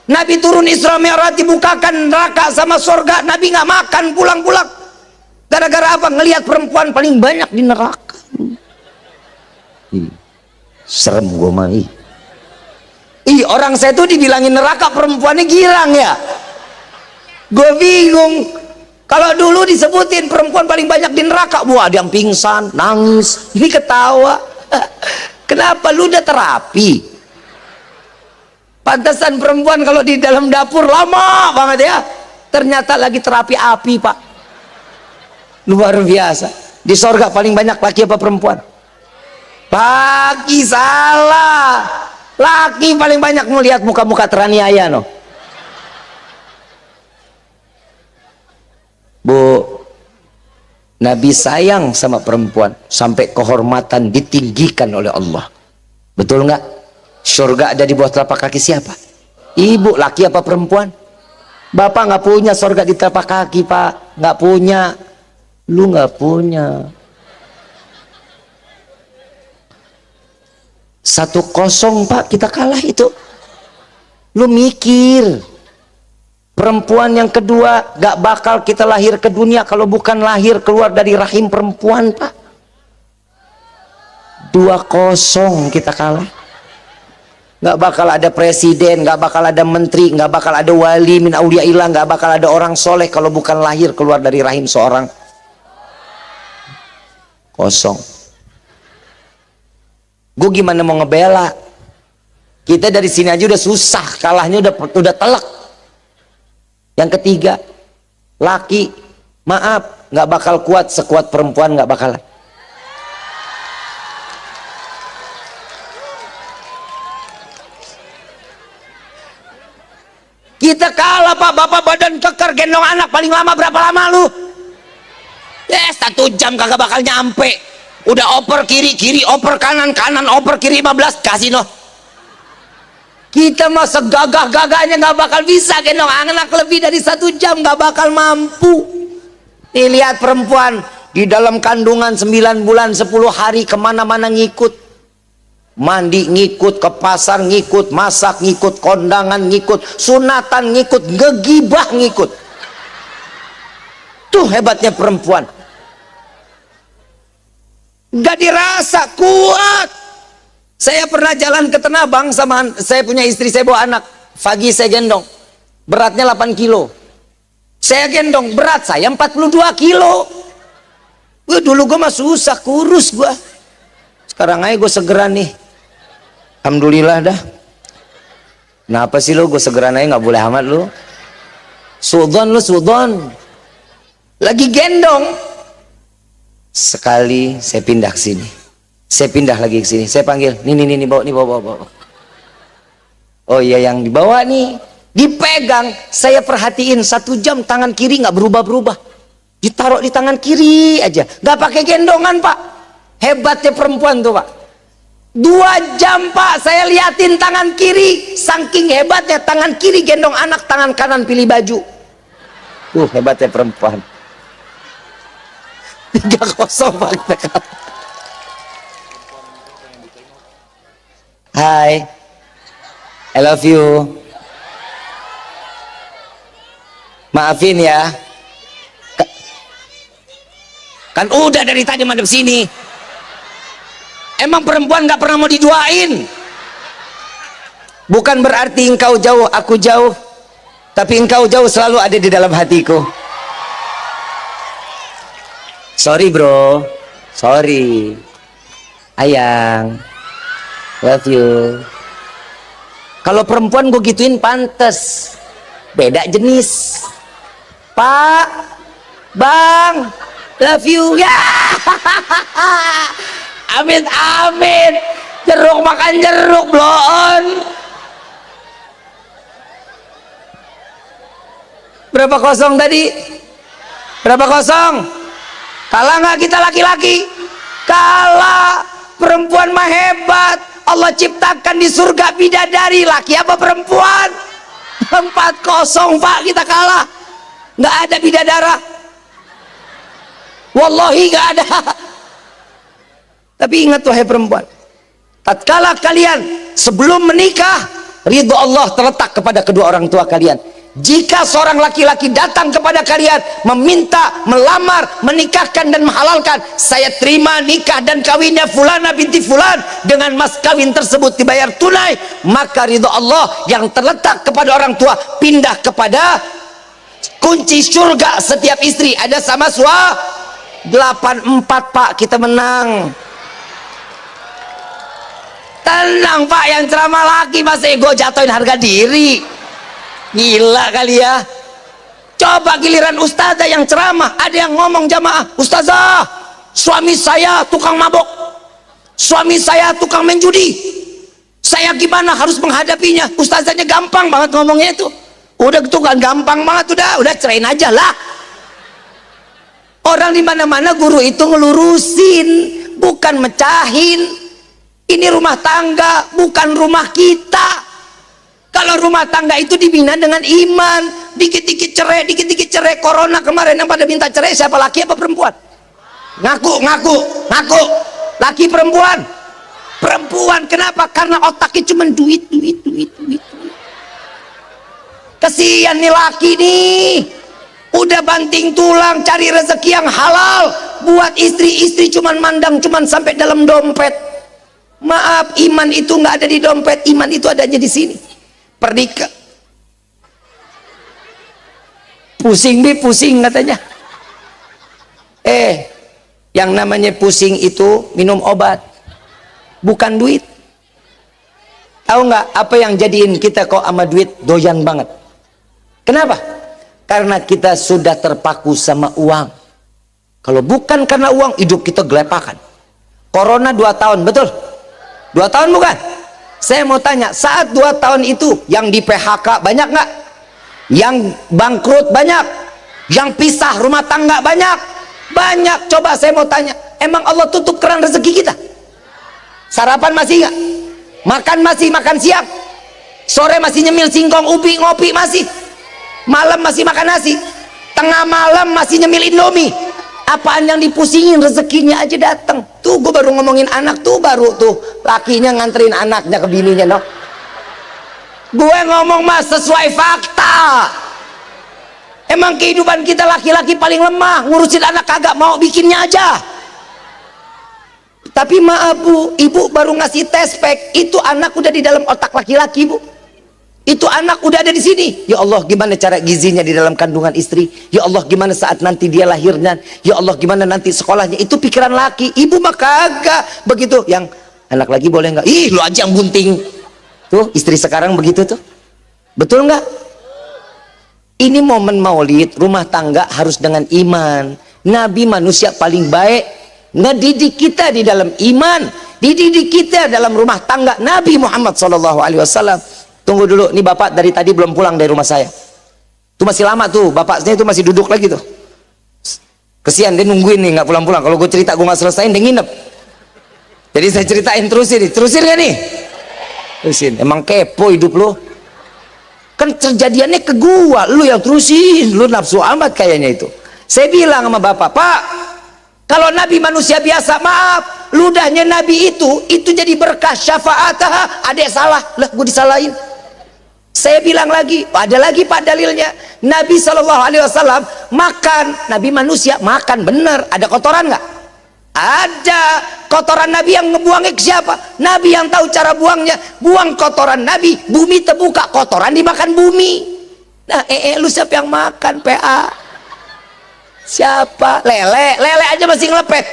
Nabi turun Isra Mi'raj, dibukakan neraka sama surga. Nabi nggak makan pulang-pulang. Gara-gara apa? Ngelihat perempuan paling banyak di neraka. Serem gue mah. Orang saya tuh dibilangin neraka perempuannya girang ya. Gue bingung. Kalau dulu disebutin perempuan paling banyak di neraka, ada yang pingsan, nangis, ini ketawa. Kenapa? Lu udah terapi. Pantesan perempuan kalau di dalam dapur lama banget ya. Ternyata lagi terapi api pak. Luar biasa. Di sorga paling banyak laki apa perempuan? Laki, salah. Laki paling banyak melihat muka-muka teraniaya no. Bu, Nabi sayang sama perempuan sampai kehormatan ditinggikan oleh Allah. Betul nggak? Surga ada di bawah telapak kaki siapa? Ibu, laki apa perempuan? Bapak nggak punya surga di telapak kaki pak, nggak punya. Lu nggak punya. 1-0 pak, kita kalah itu. Lu mikir, perempuan yang kedua gak bakal kita lahir ke dunia kalau bukan lahir keluar dari rahim perempuan pak. 2-0 kita kalah. Gak bakal ada presiden, gak bakal ada menteri, gak bakal ada wali min auliyaillah, gak bakal ada orang soleh kalau bukan lahir keluar dari rahim seorang. 0. Gue gimana mau ngebela? Kita dari sini aja udah susah, kalahnya udah telak. Yang ketiga, laki, maaf, nggak bakal kuat sekuat perempuan, nggak bakalan. Kita kalah pak, bapak badan kekar gendong anak paling lama berapa lama lu? 1 jam kagak bakal nyampe. Udah oper kiri, oper kanan, oper kiri 15, kasih no. Kita mah segagah-gagahnya nggak bakal bisa gendong anak lebih dari 1 jam, nggak bakal mampu. Nih lihat perempuan di dalam kandungan 9 bulan 10 hari kemana-mana ngikut. Mandi ngikut, ke pasar ngikut, masak ngikut, kondangan ngikut, sunatan ngikut, ngegibah ngikut. Tuh hebatnya perempuan. Gak dirasa, kuat. Saya pernah jalan ke Tanah Abang sama saya punya istri, saya bawa anak. Pagi saya gendong. Beratnya 8 kilo. Saya gendong, berat saya 42 kilo. Dulu gue mah susah, kurus gue. Sekarang aja gue segeran nih. Alhamdulillah dah. Kenapa sih lo gue segeran aja gak boleh amat lo? Sudon lo, sudon. Lagi gendong. Sekali saya pindah ke sini. Saya pindah lagi ke sini. Saya panggil, nih bawa. Oh iya yang dibawa nih. Dipegang, saya perhatiin 1 jam tangan kiri nggak berubah-berubah. Ditaruh di tangan kiri aja, nggak pakai gendongan pak. Hebatnya perempuan tuh pak. 2 jam pak, saya liatin tangan kiri. Saking hebatnya tangan kiri gendong anak, tangan kanan pilih baju. Hebatnya perempuan. 3-0 pak. Hai, I love you. Maafin ya. Kan udah dari tadi madep sini. Emang perempuan gak pernah mau diduain? Bukan berarti engkau jauh, aku jauh. Tapi engkau jauh selalu ada di dalam hatiku. Sorry bro. Sorry. Ayang. Love you. Kalau perempuan gue gituin pantes. Beda jenis. Pak, bang, love you. Ya. Amin, amin. Jeruk makan jeruk, blon. Berapa kosong tadi? Berapa kosong? Kalah nggak kita laki-laki? Kalah. Perempuan mah hebat. Allah ciptakan di surga bidadari. Laki apa perempuan? 4-0 pak, kita kalah. Nggak ada bidadara. Wallahi nggak ada. Tapi ingat wahai perempuan, tatkala kalian sebelum menikah, ridho Allah terletak kepada kedua orang tua kalian. Jika seorang laki-laki datang kepada kalian meminta, melamar, menikahkan dan menghalalkan, saya terima nikah dan kawinnya fulana binti fulan, dengan mas kawin tersebut dibayar tunai, maka ridho Allah yang terletak kepada orang tua pindah kepada kunci surga setiap istri ada sama 8-4 pak, kita menang. Tenang pak, yang ceramah laki masa ego jatuhin harga diri. Gila kali ya. Coba giliran ustazah yang ceramah, ada yang ngomong jamaah, ustazah, suami saya tukang mabok, suami saya tukang main judi, saya gimana harus menghadapinya? Ustazahnya gampang banget ngomongnya itu. Udah gitu kan gampang banget, udah cerain aja lah. Orang di mana-mana guru itu ngelurusin, bukan mecahin. Ini rumah tangga, bukan rumah kita. Kalau rumah tangga itu dibina dengan iman. Dikit-dikit cerai. Corona kemarin yang pada minta cerai siapa, laki apa perempuan? Ngaku. Laki perempuan? Perempuan. Kenapa? Karena otaknya cuma duit. Kesian nih laki nih. Udah banting tulang cari rezeki yang halal. Buat istri cuman mandang, cuman sampai dalam dompet. Maaf, iman itu nggak ada di dompet, iman itu adanya di sini. Pernikah pusing katanya. Yang namanya pusing itu minum obat, bukan duit. Tahu nggak apa yang jadiin kita kok sama duit doyan banget? Kenapa? Karena kita sudah terpaku sama uang. Kalau bukan karena uang, hidup kita gelepakan. Corona 2 tahun, betul? 2 tahun bukan? Saya mau tanya, saat 2 tahun itu yang di PHK banyak nggak? Yang bangkrut banyak? Yang pisah rumah tangga banyak? Banyak. Coba saya mau tanya, emang Allah tutup keran rezeki kita? Sarapan masih nggak? Makan masih, makan siang? Sore masih nyemil singkong, ubi, ngopi masih? Malam masih makan nasi? Tengah malam masih nyemil indomie? Apaan yang dipusingin, rezekinya aja datang. Tuh gue baru ngomongin anak tuh, baru tuh lakinya nganterin anaknya ke bininya, no. Gue ngomong mas sesuai fakta. Emang kehidupan kita laki-laki paling lemah, ngurusin anak kagak mau, bikinnya aja. Tapi maaf bu, ibu baru ngasih tespek, itu anak udah di dalam otak laki-laki bu. Itu anak udah ada di sini. Ya Allah, gimana cara gizinya di dalam kandungan istri? Ya Allah, gimana saat nanti dia lahirnya? Ya Allah, gimana nanti sekolahnya? Itu pikiran laki. Ibu mah kagak begitu. Yang anak lagi boleh nggak? Ih, lu aja yang bunting. Tuh istri sekarang begitu tuh. Betul nggak? Ini momen maulid, rumah tangga harus dengan iman. Nabi manusia paling baik, ngedidik kita di dalam iman, dididik kita dalam rumah tangga. Nabi Muhammad SAW. Tunggu dulu, nih bapak dari tadi belum pulang dari rumah saya. Itu masih lama tuh, bapaknya itu masih duduk lagi tuh. Kesian dia nungguin nih, nggak pulang-pulang. Kalau gue cerita gue nggak selesaiin, dia nginep. Jadi saya ceritain terusin gak nih? Terusin, emang kepo hidup lo. Kan kejadiannya ke gua, lu yang terusin, lu nafsu amat kayaknya itu. Saya bilang sama bapak, Pak, kalau Nabi manusia biasa, maaf, ludahnya Nabi itu jadi berkah syafaat. Adek salah, lah gua disalahin. Saya bilang lagi, ada lagi pak dalilnya. Nabi SAW makan, Nabi manusia makan bener. Ada kotoran nggak? Ada. Kotoran Nabi yang ngebuangnya ke siapa? Nabi yang tahu cara buangnya. Buang kotoran Nabi, bumi terbuka, kotoran dimakan bumi. Nah lu siapa yang makan? PA siapa? Lele aja masih ngelepet.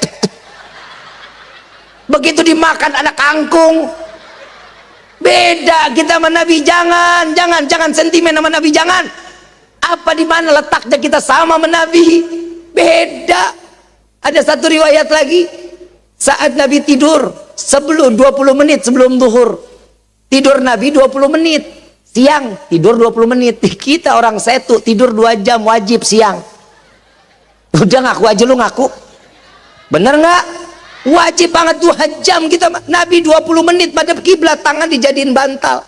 Begitu dimakan anak kangkung. Beda kita sama Nabi. Jangan sentimen sama Nabi, jangan. Apa di mana letaknya kita sama sama Nabi? Beda. Ada satu riwayat lagi, saat Nabi tidur sebelum 20 menit sebelum zuhur, tidur Nabi 20 menit, siang tidur 20 menit. Kita orang setu tidur 2 jam wajib siang. Udah ngaku aja lu ngaku, bener nggak? Wajib banget 2 jam kita. Nabi 20 menit madhep kiblat, tangan dijadiin bantal,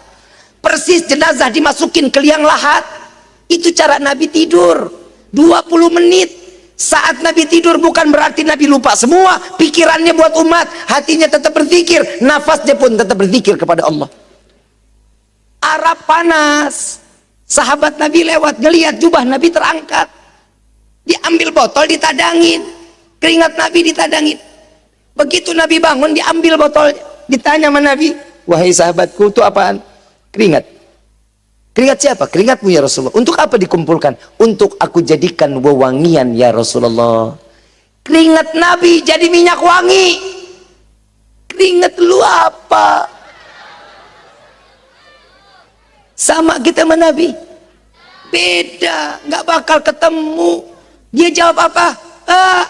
persis jenazah dimasukin ke liang lahat. Itu cara Nabi tidur 20 menit. Saat Nabi tidur bukan berarti Nabi lupa semua, pikirannya buat umat, hatinya tetap berzikir, nafasnya pun tetap berzikir kepada Allah. Arab panas, sahabat Nabi lewat, ngelihat jubah Nabi terangkat, diambil botol ditadangin, keringat Nabi ditadangin. Begitu Nabi bangun, diambil botolnya, ditanya sama Nabi, wahai sahabatku, itu apaan? Keringat. Keringat siapa? Keringatmu ya Rasulullah. Untuk apa dikumpulkan? Untuk aku jadikan wewangian ya Rasulullah. Keringat Nabi jadi minyak wangi. Keringat lu apa? Sama kita sama Nabi? Beda, nggak bakal ketemu. Dia jawab apa?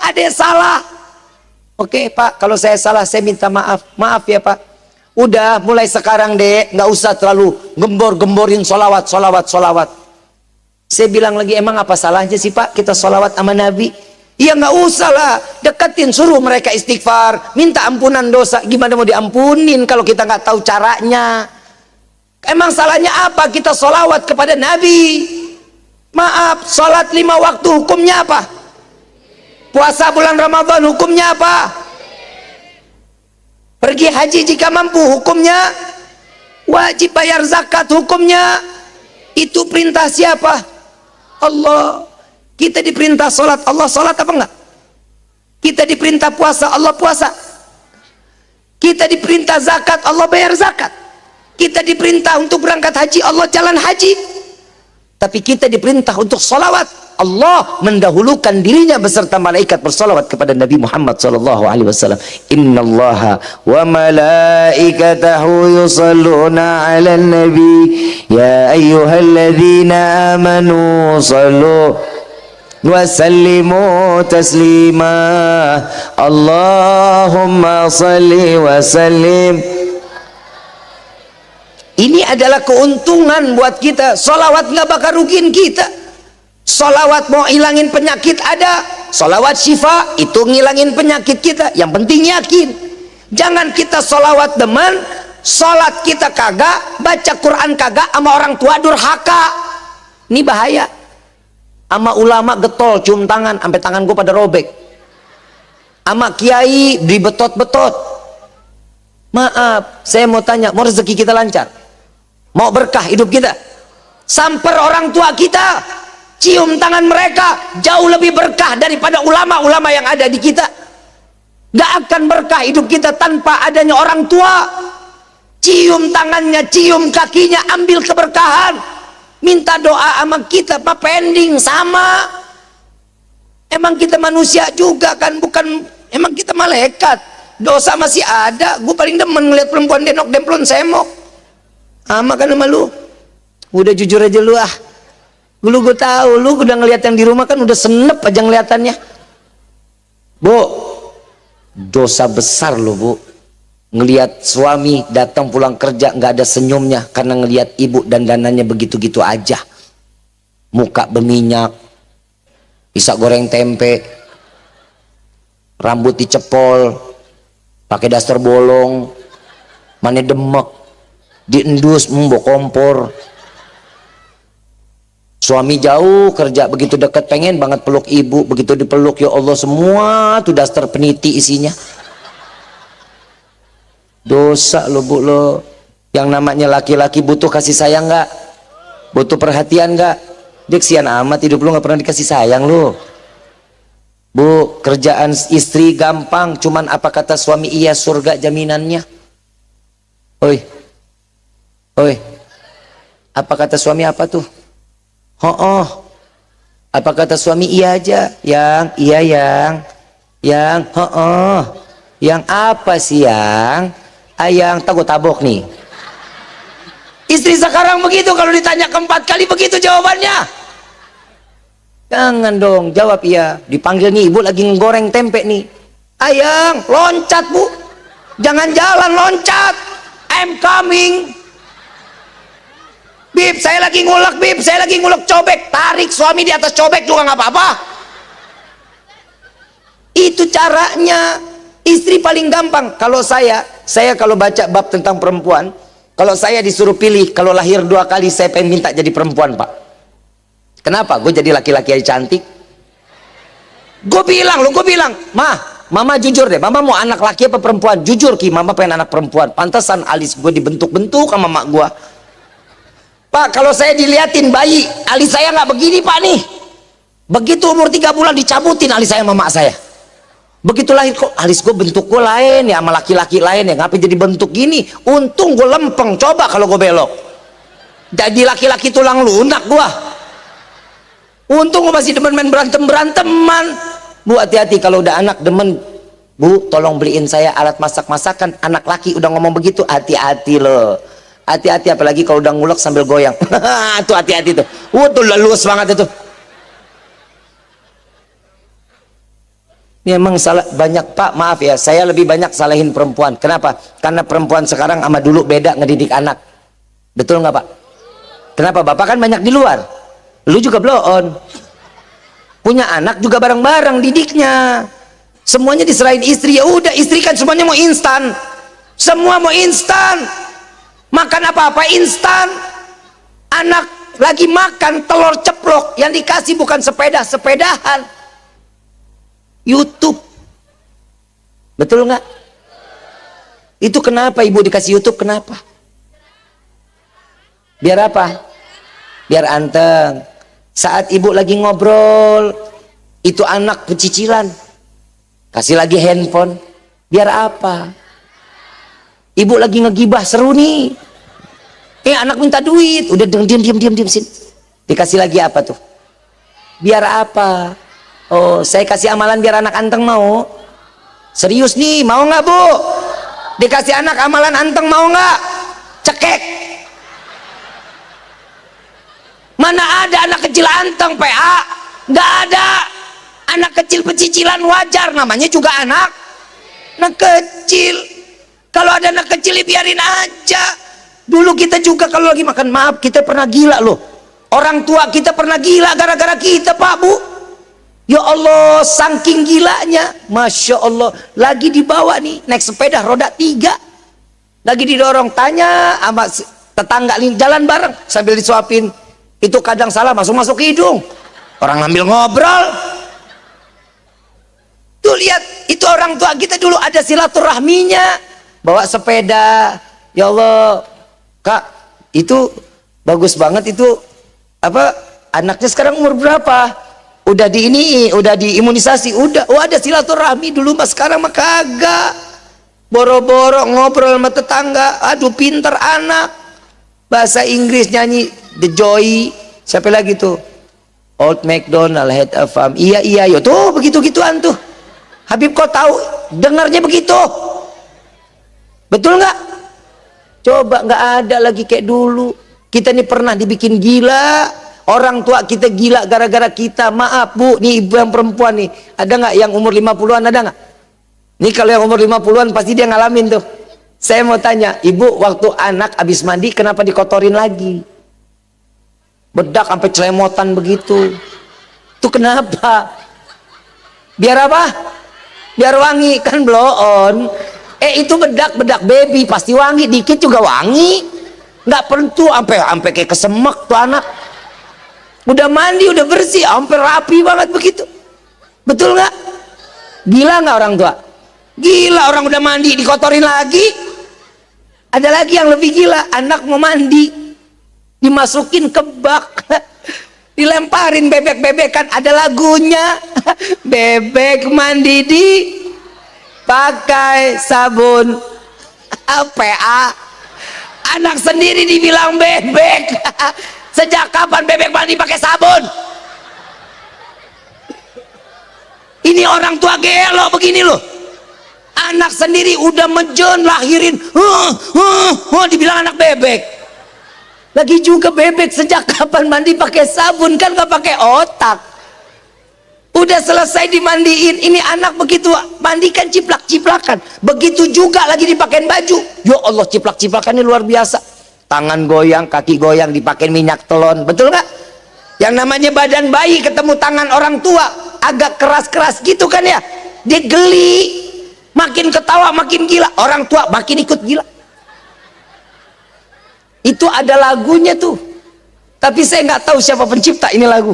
Ada yang salah. Oke Pak, kalau saya salah saya minta maaf. Maaf ya Pak. Udah mulai sekarang deh, nggak usah terlalu gembor-gemborin solawat. Saya bilang lagi, emang apa salahnya sih Pak kita solawat sama Nabi? Iya nggak usah lah, deketin, suruh mereka istighfar, minta ampunan dosa. Gimana mau diampunin kalau kita nggak tahu caranya? Emang salahnya apa kita solawat kepada Nabi? Maaf, sholat 5 waktu hukumnya apa? Puasa bulan Ramadan hukumnya apa? Pergi haji jika mampu hukumnya, wajib bayar zakat hukumnya. Itu perintah siapa? Allah. Kita diperintah sholat, Allah sholat apa enggak? Kita diperintah puasa, Allah puasa. Kita diperintah zakat, Allah bayar zakat. Kita diperintah untuk berangkat haji, Allah jalan haji. Tapi kita diperintah untuk sholawat, Allah mendahulukan dirinya beserta malaikat bersolawat kepada Nabi Muhammad SAW. Innallaha wa malaikatahu yusalluna ala nabi ya ayyuhalladzina amanu sallu wa sallimu taslima. Allahumma salli wa sallim. Ini adalah keuntungan buat kita. Solawat nggak bakal rugiin kita. Solawat mau hilangin penyakit ada, solawat syifa itu ngilangin penyakit kita. Yang penting yakin. Jangan kita solawat demen, sholat kita kagak, baca Quran kagak, sama orang tua durhaka. Ini bahaya. Sama ulama getol, cium tangan, sampai tangan gue pada robek. Sama kiai dibetot-betot. Maaf, saya mau tanya, mau rezeki kita lancar? Mau berkah hidup kita? Samper orang tua kita. cium tangan mereka jauh lebih berkah daripada ulama-ulama yang ada di kita. Gak akan berkah hidup kita tanpa adanya orang tua. Cium tangannya, cium kakinya, ambil keberkahan. Minta doa sama kita, Pak, pending sama. Emang kita manusia juga kan, bukan emang kita malaikat. Dosa masih ada. Gue paling demen ngeliat perempuan denok demplon semok. Sama kan sama lu. Udah jujur aja lu ah. Dulu gue tahu lu udah ngeliat yang di rumah kan udah senep aja ngeliatannya. Bu, dosa besar lu bu. Ngeliat suami datang pulang kerja nggak ada senyumnya karena ngeliat ibu dandanannya begitu-gitu aja. Muka berminyak, bisa goreng tempe, rambut dicepol, pakai daster bolong, mana demek, diendus mbok kompor. Suami jauh kerja begitu dekat pengen banget peluk ibu, begitu dipeluk ya Allah semua tuh daster peniti isinya. Dosa lo bu lo. Yang namanya laki-laki butuh kasih sayang nggak? Butuh perhatian nggak? Dia kesian amat hidup lo nggak pernah dikasih sayang lo. Bu, kerjaan istri gampang, cuman apa kata suami iya surga jaminannya. Oi, oi, apa kata suami apa tuh? Oh, apa kata suami iya aja, yang iya yang yang apa sih yang? Ayang tabok nih. Istri sekarang begitu kalau ditanya keempat kali begitu jawabannya. Jangan dong jawab iya. Dipanggil nih ibu lagi ngegoreng tempe nih. Ayang loncat bu. Jangan jalan loncat. I'm coming. Bib saya lagi ngulek bib. Saya lagi ngulek cobek. Tarik suami di atas cobek juga nggak apa-apa. Itu caranya. Istri paling gampang. Kalau saya kalau baca bab tentang perempuan, kalau saya disuruh pilih, kalau lahir 2 kali saya pengen minta jadi perempuan pak. Kenapa? Gue jadi laki-laki aja cantik. Gue bilang, mama jujur deh, mama mau anak laki apa perempuan? Jujur Ki, mama pengen anak perempuan. Pantesan alis gue dibentuk-bentuk sama mak gue. Pak, kalau saya diliatin bayi, alis saya nggak begini pak nih. Begitu umur 3 bulan dicabutin alis saya sama mak saya. Begitu lahir kok alis gue bentuk gue lain ya sama laki-laki lain ya, ngapain jadi bentuk gini? Untung gue lempeng, coba kalau gue belok jadi laki-laki tulang lunak gue. Untung gue masih demen main beranteman. Bu hati-hati kalau udah anak demen, bu tolong beliin saya alat masak-masakan. Anak laki udah ngomong begitu hati-hati loh, hati-hati apalagi kalau udah ngulek sambil goyang. Tuh hati-hati tuh, tuh lulus banget itu. Ini emang salah banyak pak, maaf ya, saya lebih banyak salahin perempuan. Kenapa? Karena perempuan sekarang sama dulu beda ngedidik anak. Betul nggak pak? Kenapa? Bapak kan banyak di luar, lu juga blow on, punya anak juga bareng-bareng didiknya. Semuanya diserahin istri, ya udah istri kan semuanya mau instan, semua mau instan, makan apa-apa instan. Anak lagi makan telur ceplok, yang dikasih bukan sepedahan. YouTube, betul nggak? Itu kenapa ibu dikasih YouTube? Kenapa? Biar apa? Biar anteng. Saat ibu lagi ngobrol, itu anak pecicilan, kasih lagi handphone. Biar apa? Ibu lagi ngegibah seru nih, anak minta duit, udah diam sini, dikasih lagi apa tuh? Biar apa? Oh, saya kasih amalan biar anak anteng mau. Serius nih, mau nggak bu? Dikasih anak amalan anteng mau nggak? Cekek. Mana ada anak kecil anteng PA? Nggak ada. Anak kecil pecicilan wajar, namanya juga anak kecil. Kalau ada anak kecil biarin aja. Dulu kita juga kalau lagi makan, maaf kita pernah gila loh. Orang tua kita pernah gila gara-gara kita pak bu. Ya Allah, saking gilanya, Masya Allah, lagi dibawa nih, naik sepeda roda 3, lagi didorong, tanya sama tetangga nih, jalan bareng, sambil disuapin, itu kadang salah masuk hidung, orang ngambil ngobrol. Tuh lihat, itu orang tua kita dulu ada silaturahminya, bawa sepeda. Ya Allah, Kak, itu bagus banget itu, apa, anaknya sekarang umur berapa? Udah udah diimunisasi, udah. Oh, ada silaturahmi dulu mas, sekarang mah kagak. Boro-boro ngobrol sama tetangga. Aduh, pinter anak. Bahasa Inggris nyanyi The Joy. Siapa lagi tuh? Old MacDonald had a farm. Iya yo tuh, begitu-gituan tuh. Habib kok tahu dengarnya begitu? Betul nggak? Coba, nggak ada lagi kayak dulu. Kita ini pernah dibikin gila. Orang tua kita gila gara-gara kita. Maaf bu, nih ibu yang perempuan nih, ada nggak yang umur 50-an, ada nggak? Nih kalau yang umur 50-an pasti dia ngalamin tuh. Saya mau tanya, ibu waktu anak habis mandi kenapa dikotorin lagi? Bedak sampai celemotan begitu. Itu kenapa? Biar apa? Biar wangi, kan blow on. Itu bedak baby pasti wangi, dikit juga wangi. Nggak perlu sampai kayak kesemek tuh anak. Udah mandi, udah bersih, sampai rapi banget begitu. Betul nggak? Gila nggak orang tua? Gila, orang udah mandi dikotorin lagi. Ada lagi yang lebih gila, anak mau mandi dimasukin ke bak, dilemparin bebek-bebekan, ada lagunya. Bebek mandi di pakai sabun PA. Anak sendiri dibilang bebek. Sejak kapan bebek mandi pakai sabun? Ini orang tua gelo begini loh. Anak sendiri udah mejen lahirin, dibilang anak bebek. Lagi juga bebek sejak kapan mandi pakai sabun, kan nggak pakai otak. Udah selesai dimandiin, ini anak begitu mandikan ciplak-ciplakan. Begitu juga lagi dipakein baju. Ya Allah, ciplak-ciplakannya luar biasa. Tangan goyang, kaki goyang, dipakein minyak telon. Betul nggak? Yang namanya badan bayi ketemu tangan orang tua agak keras-keras gitu kan ya. Dia geli. Makin ketawa makin gila. Orang tua makin ikut gila. Itu ada lagunya tuh, tapi saya nggak tahu siapa pencipta ini lagu.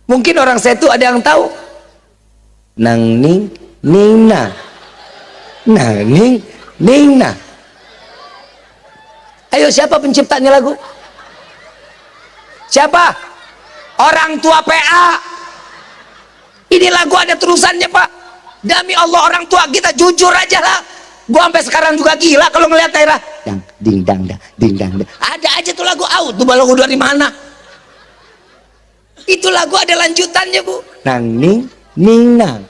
Mungkin orang saya tuh ada yang tahu. Nang ning ningna, nang ning ningna. Ayo, siapa penciptanya lagu? Siapa? Orang tua PA. Ini lagu ada terusannya pak. Demi Allah, orang tua kita jujur aja lah. Gua sampai sekarang juga gila kalau ngeliat daerah yang ding dang dah, ding dang dah. Ada aja tuh lagu out. Tuh lagu dari mana? Itu lagu ada lanjutannya bu. Nang ning ning nang,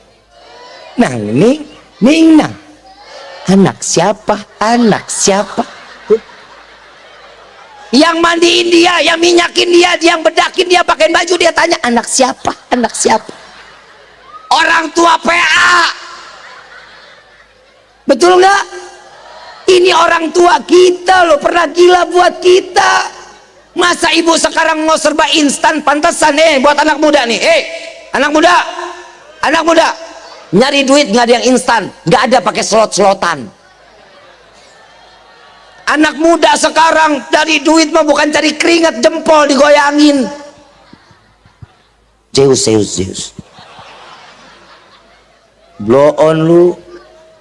nang ning ning nang. Anak siapa? Anak siapa? Yang mandiin dia, yang minyakin dia, yang bedakin dia, pakein baju dia, tanya anak siapa? Anak siapa? Orang tua PA. Betul nggak? Ini orang tua kita loh, pernah gila buat kita. Masa ibu sekarang mau serba instan? Pantesan buat anak muda nih. Anak muda nyari duit nggak ada yang instan, nggak ada pakai slot-slotan. Anak muda sekarang cari duit mah bukan cari keringat, jempol digoyangin. Zeus blow on lu.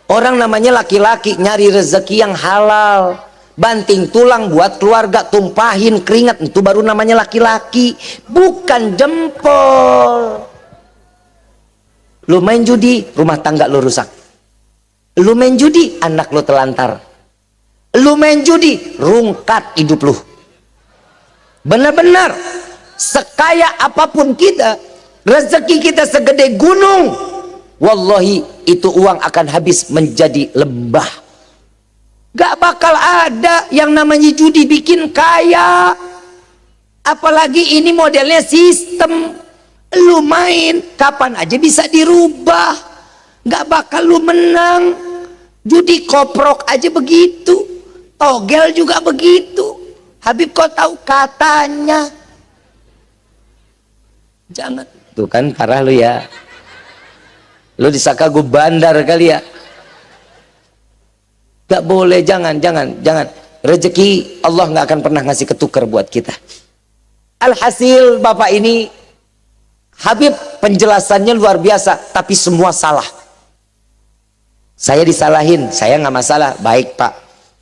Orang namanya laki-laki nyari rezeki yang halal, banting tulang buat keluarga, tumpahin keringat, itu baru namanya laki-laki, bukan jempol. Lu main judi, rumah tangga lu rusak. Lu main judi, anak lu telantar. Lu main judi, rungkat hidup lu. Benar-benar sekaya apapun kita, rezeki kita segede gunung, wallahi itu uang akan habis menjadi lembah. Gak bakal ada yang namanya judi bikin kaya. Apalagi ini modelnya sistem. Lu main kapan aja bisa dirubah. Gak bakal lu menang. Judi koprok aja begitu, togel juga begitu. Habib kau tahu katanya jangan. Tuh kan parah lu ya. Lu disangka gue bandar kali ya. Gak boleh, jangan. Rezeki Allah gak akan pernah ngasih ketukar buat kita. Alhasil bapak ini, Habib penjelasannya luar biasa, tapi semua salah. Saya disalahin, saya nggak masalah, baik pak,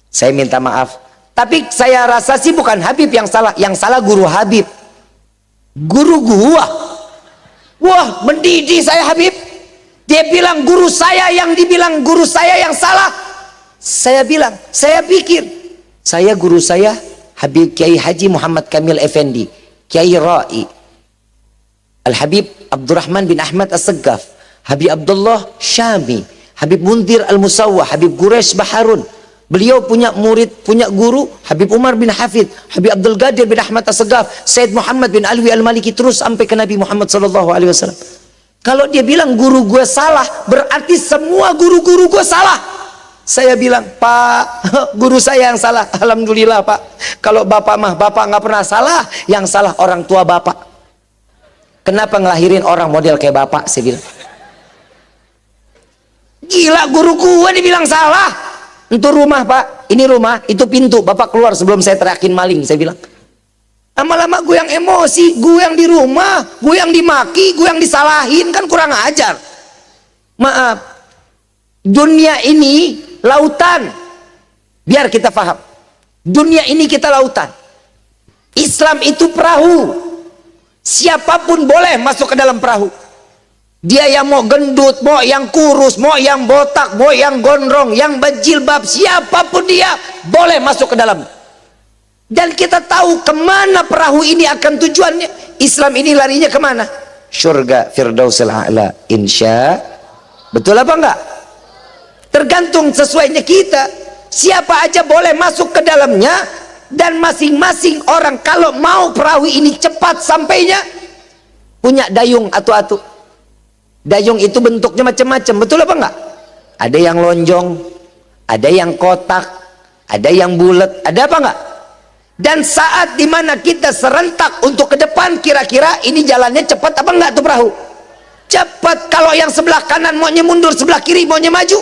saya minta maaf. Tapi saya rasa sih bukan Habib yang salah guru Habib. Guru gua. Wah, mendidik saya Habib. Dia bilang guru saya yang dibilang guru saya yang salah. Saya bilang, saya pikir, saya guru saya Habib Kiai Haji Muhammad Kamil Effendi, Kiai Ra'i, Al-Habib Abdurrahman bin Ahmad As-Saggaf, Habib Abdullah Syami, Habib Mundir Al-Musawwah, Habib Quraish Baharun. Beliau punya murid, punya guru Habib Umar bin Hafid, Habib Abdul Qadir bin Ahmad As-Saggaf, Said Muhammad bin Alwi Al-Maliki, terus sampai ke Nabi Muhammad SAW. Kalau dia bilang guru gue salah, berarti semua guru-guru gue salah. Saya bilang, Pak, guru saya yang salah. Alhamdulillah Pak, kalau bapak mah, bapak nggak pernah salah. Yang salah orang tua bapak. Kenapa ngelahirin orang model kayak bapak? Saya bilang, gila, guru gue dibilang salah. Itu rumah Pak, ini rumah, itu pintu, bapak keluar sebelum saya teriakin maling. Saya bilang, lama-lama gue yang emosi, gue yang di rumah, gue yang dimaki, gue yang disalahin, kan kurang ajar. Maaf, dunia ini lautan. Biar kita paham, dunia ini kita lautan. Islam itu perahu. Siapapun boleh masuk ke dalam perahu. Dia yang mau gendut, mau yang kurus, mau yang botak, mau yang gondrong, yang berjilbab, siapapun dia boleh masuk ke dalam. Dan kita tahu kemana perahu ini akan tujuannya. Islam ini larinya kemana? Surga Firdausil A'la, insya. Betul apa enggak? Tergantung sesuainya kita. Siapa aja boleh masuk ke dalamnya. Dan masing-masing orang kalau mau perahu ini cepat sampainya, punya dayung atu-atu. Dayung itu bentuknya macam-macam, betul apa enggak? Ada yang lonjong, ada yang kotak, ada yang bulat, ada apa enggak? Dan saat dimana kita serentak untuk ke depan, kira-kira ini jalannya cepat apa enggak tuh perahu? Cepat. Kalau yang sebelah kanan maunya mundur, sebelah kiri maunya maju,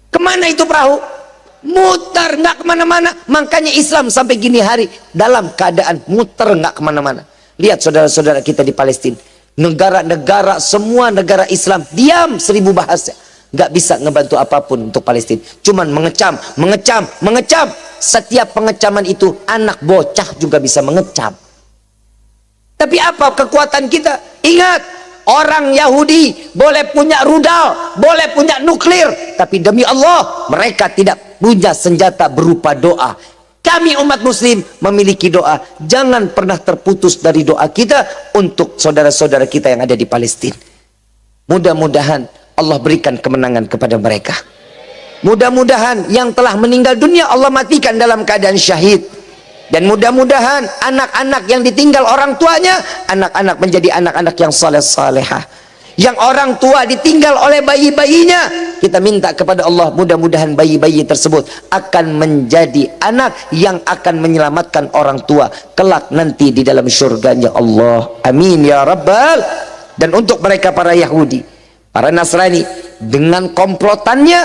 kemana itu perahu? Muter, nggak kemana-mana. Makanya Islam sampai gini hari dalam keadaan muter, nggak kemana-mana. Lihat saudara-saudara kita di Palestina, negara-negara, semua negara Islam diam 1000 bahasa, nggak bisa ngebantu apapun untuk Palestina. Cuman mengecam, mengecam, mengecam. Setiap pengecaman itu anak bocah juga bisa mengecam. Tapi apa kekuatan kita? Ingat, orang Yahudi boleh punya rudal, boleh punya nuklir, tapi demi Allah mereka tidak punya senjata berupa doa. Kami umat muslim memiliki doa. Jangan pernah terputus dari doa kita untuk saudara-saudara kita yang ada di Palestina. Mudah-mudahan Allah berikan kemenangan kepada mereka. Mudah-mudahan yang telah meninggal dunia Allah matikan dalam keadaan syahid. Dan mudah-mudahan anak-anak yang ditinggal orang tuanya, anak-anak menjadi anak-anak yang saleh-salehah. Yang orang tua ditinggal oleh bayi-bayinya, kita minta kepada Allah mudah-mudahan bayi-bayi tersebut akan menjadi anak yang akan menyelamatkan orang tua kelak nanti di dalam surganya Allah. Amin ya Rabbal. Dan untuk mereka para Yahudi, para Nasrani, dengan komplotannya,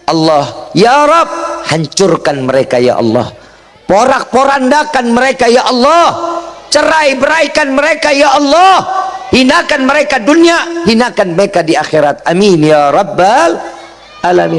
Allah ya Rabb, hancurkan mereka ya Allah, porak-porandakan mereka ya Allah, cerai-beraikan mereka ya Allah, hinakan mereka dunia, hinakan mereka di akhirat. Amin ya Rabbal alamin.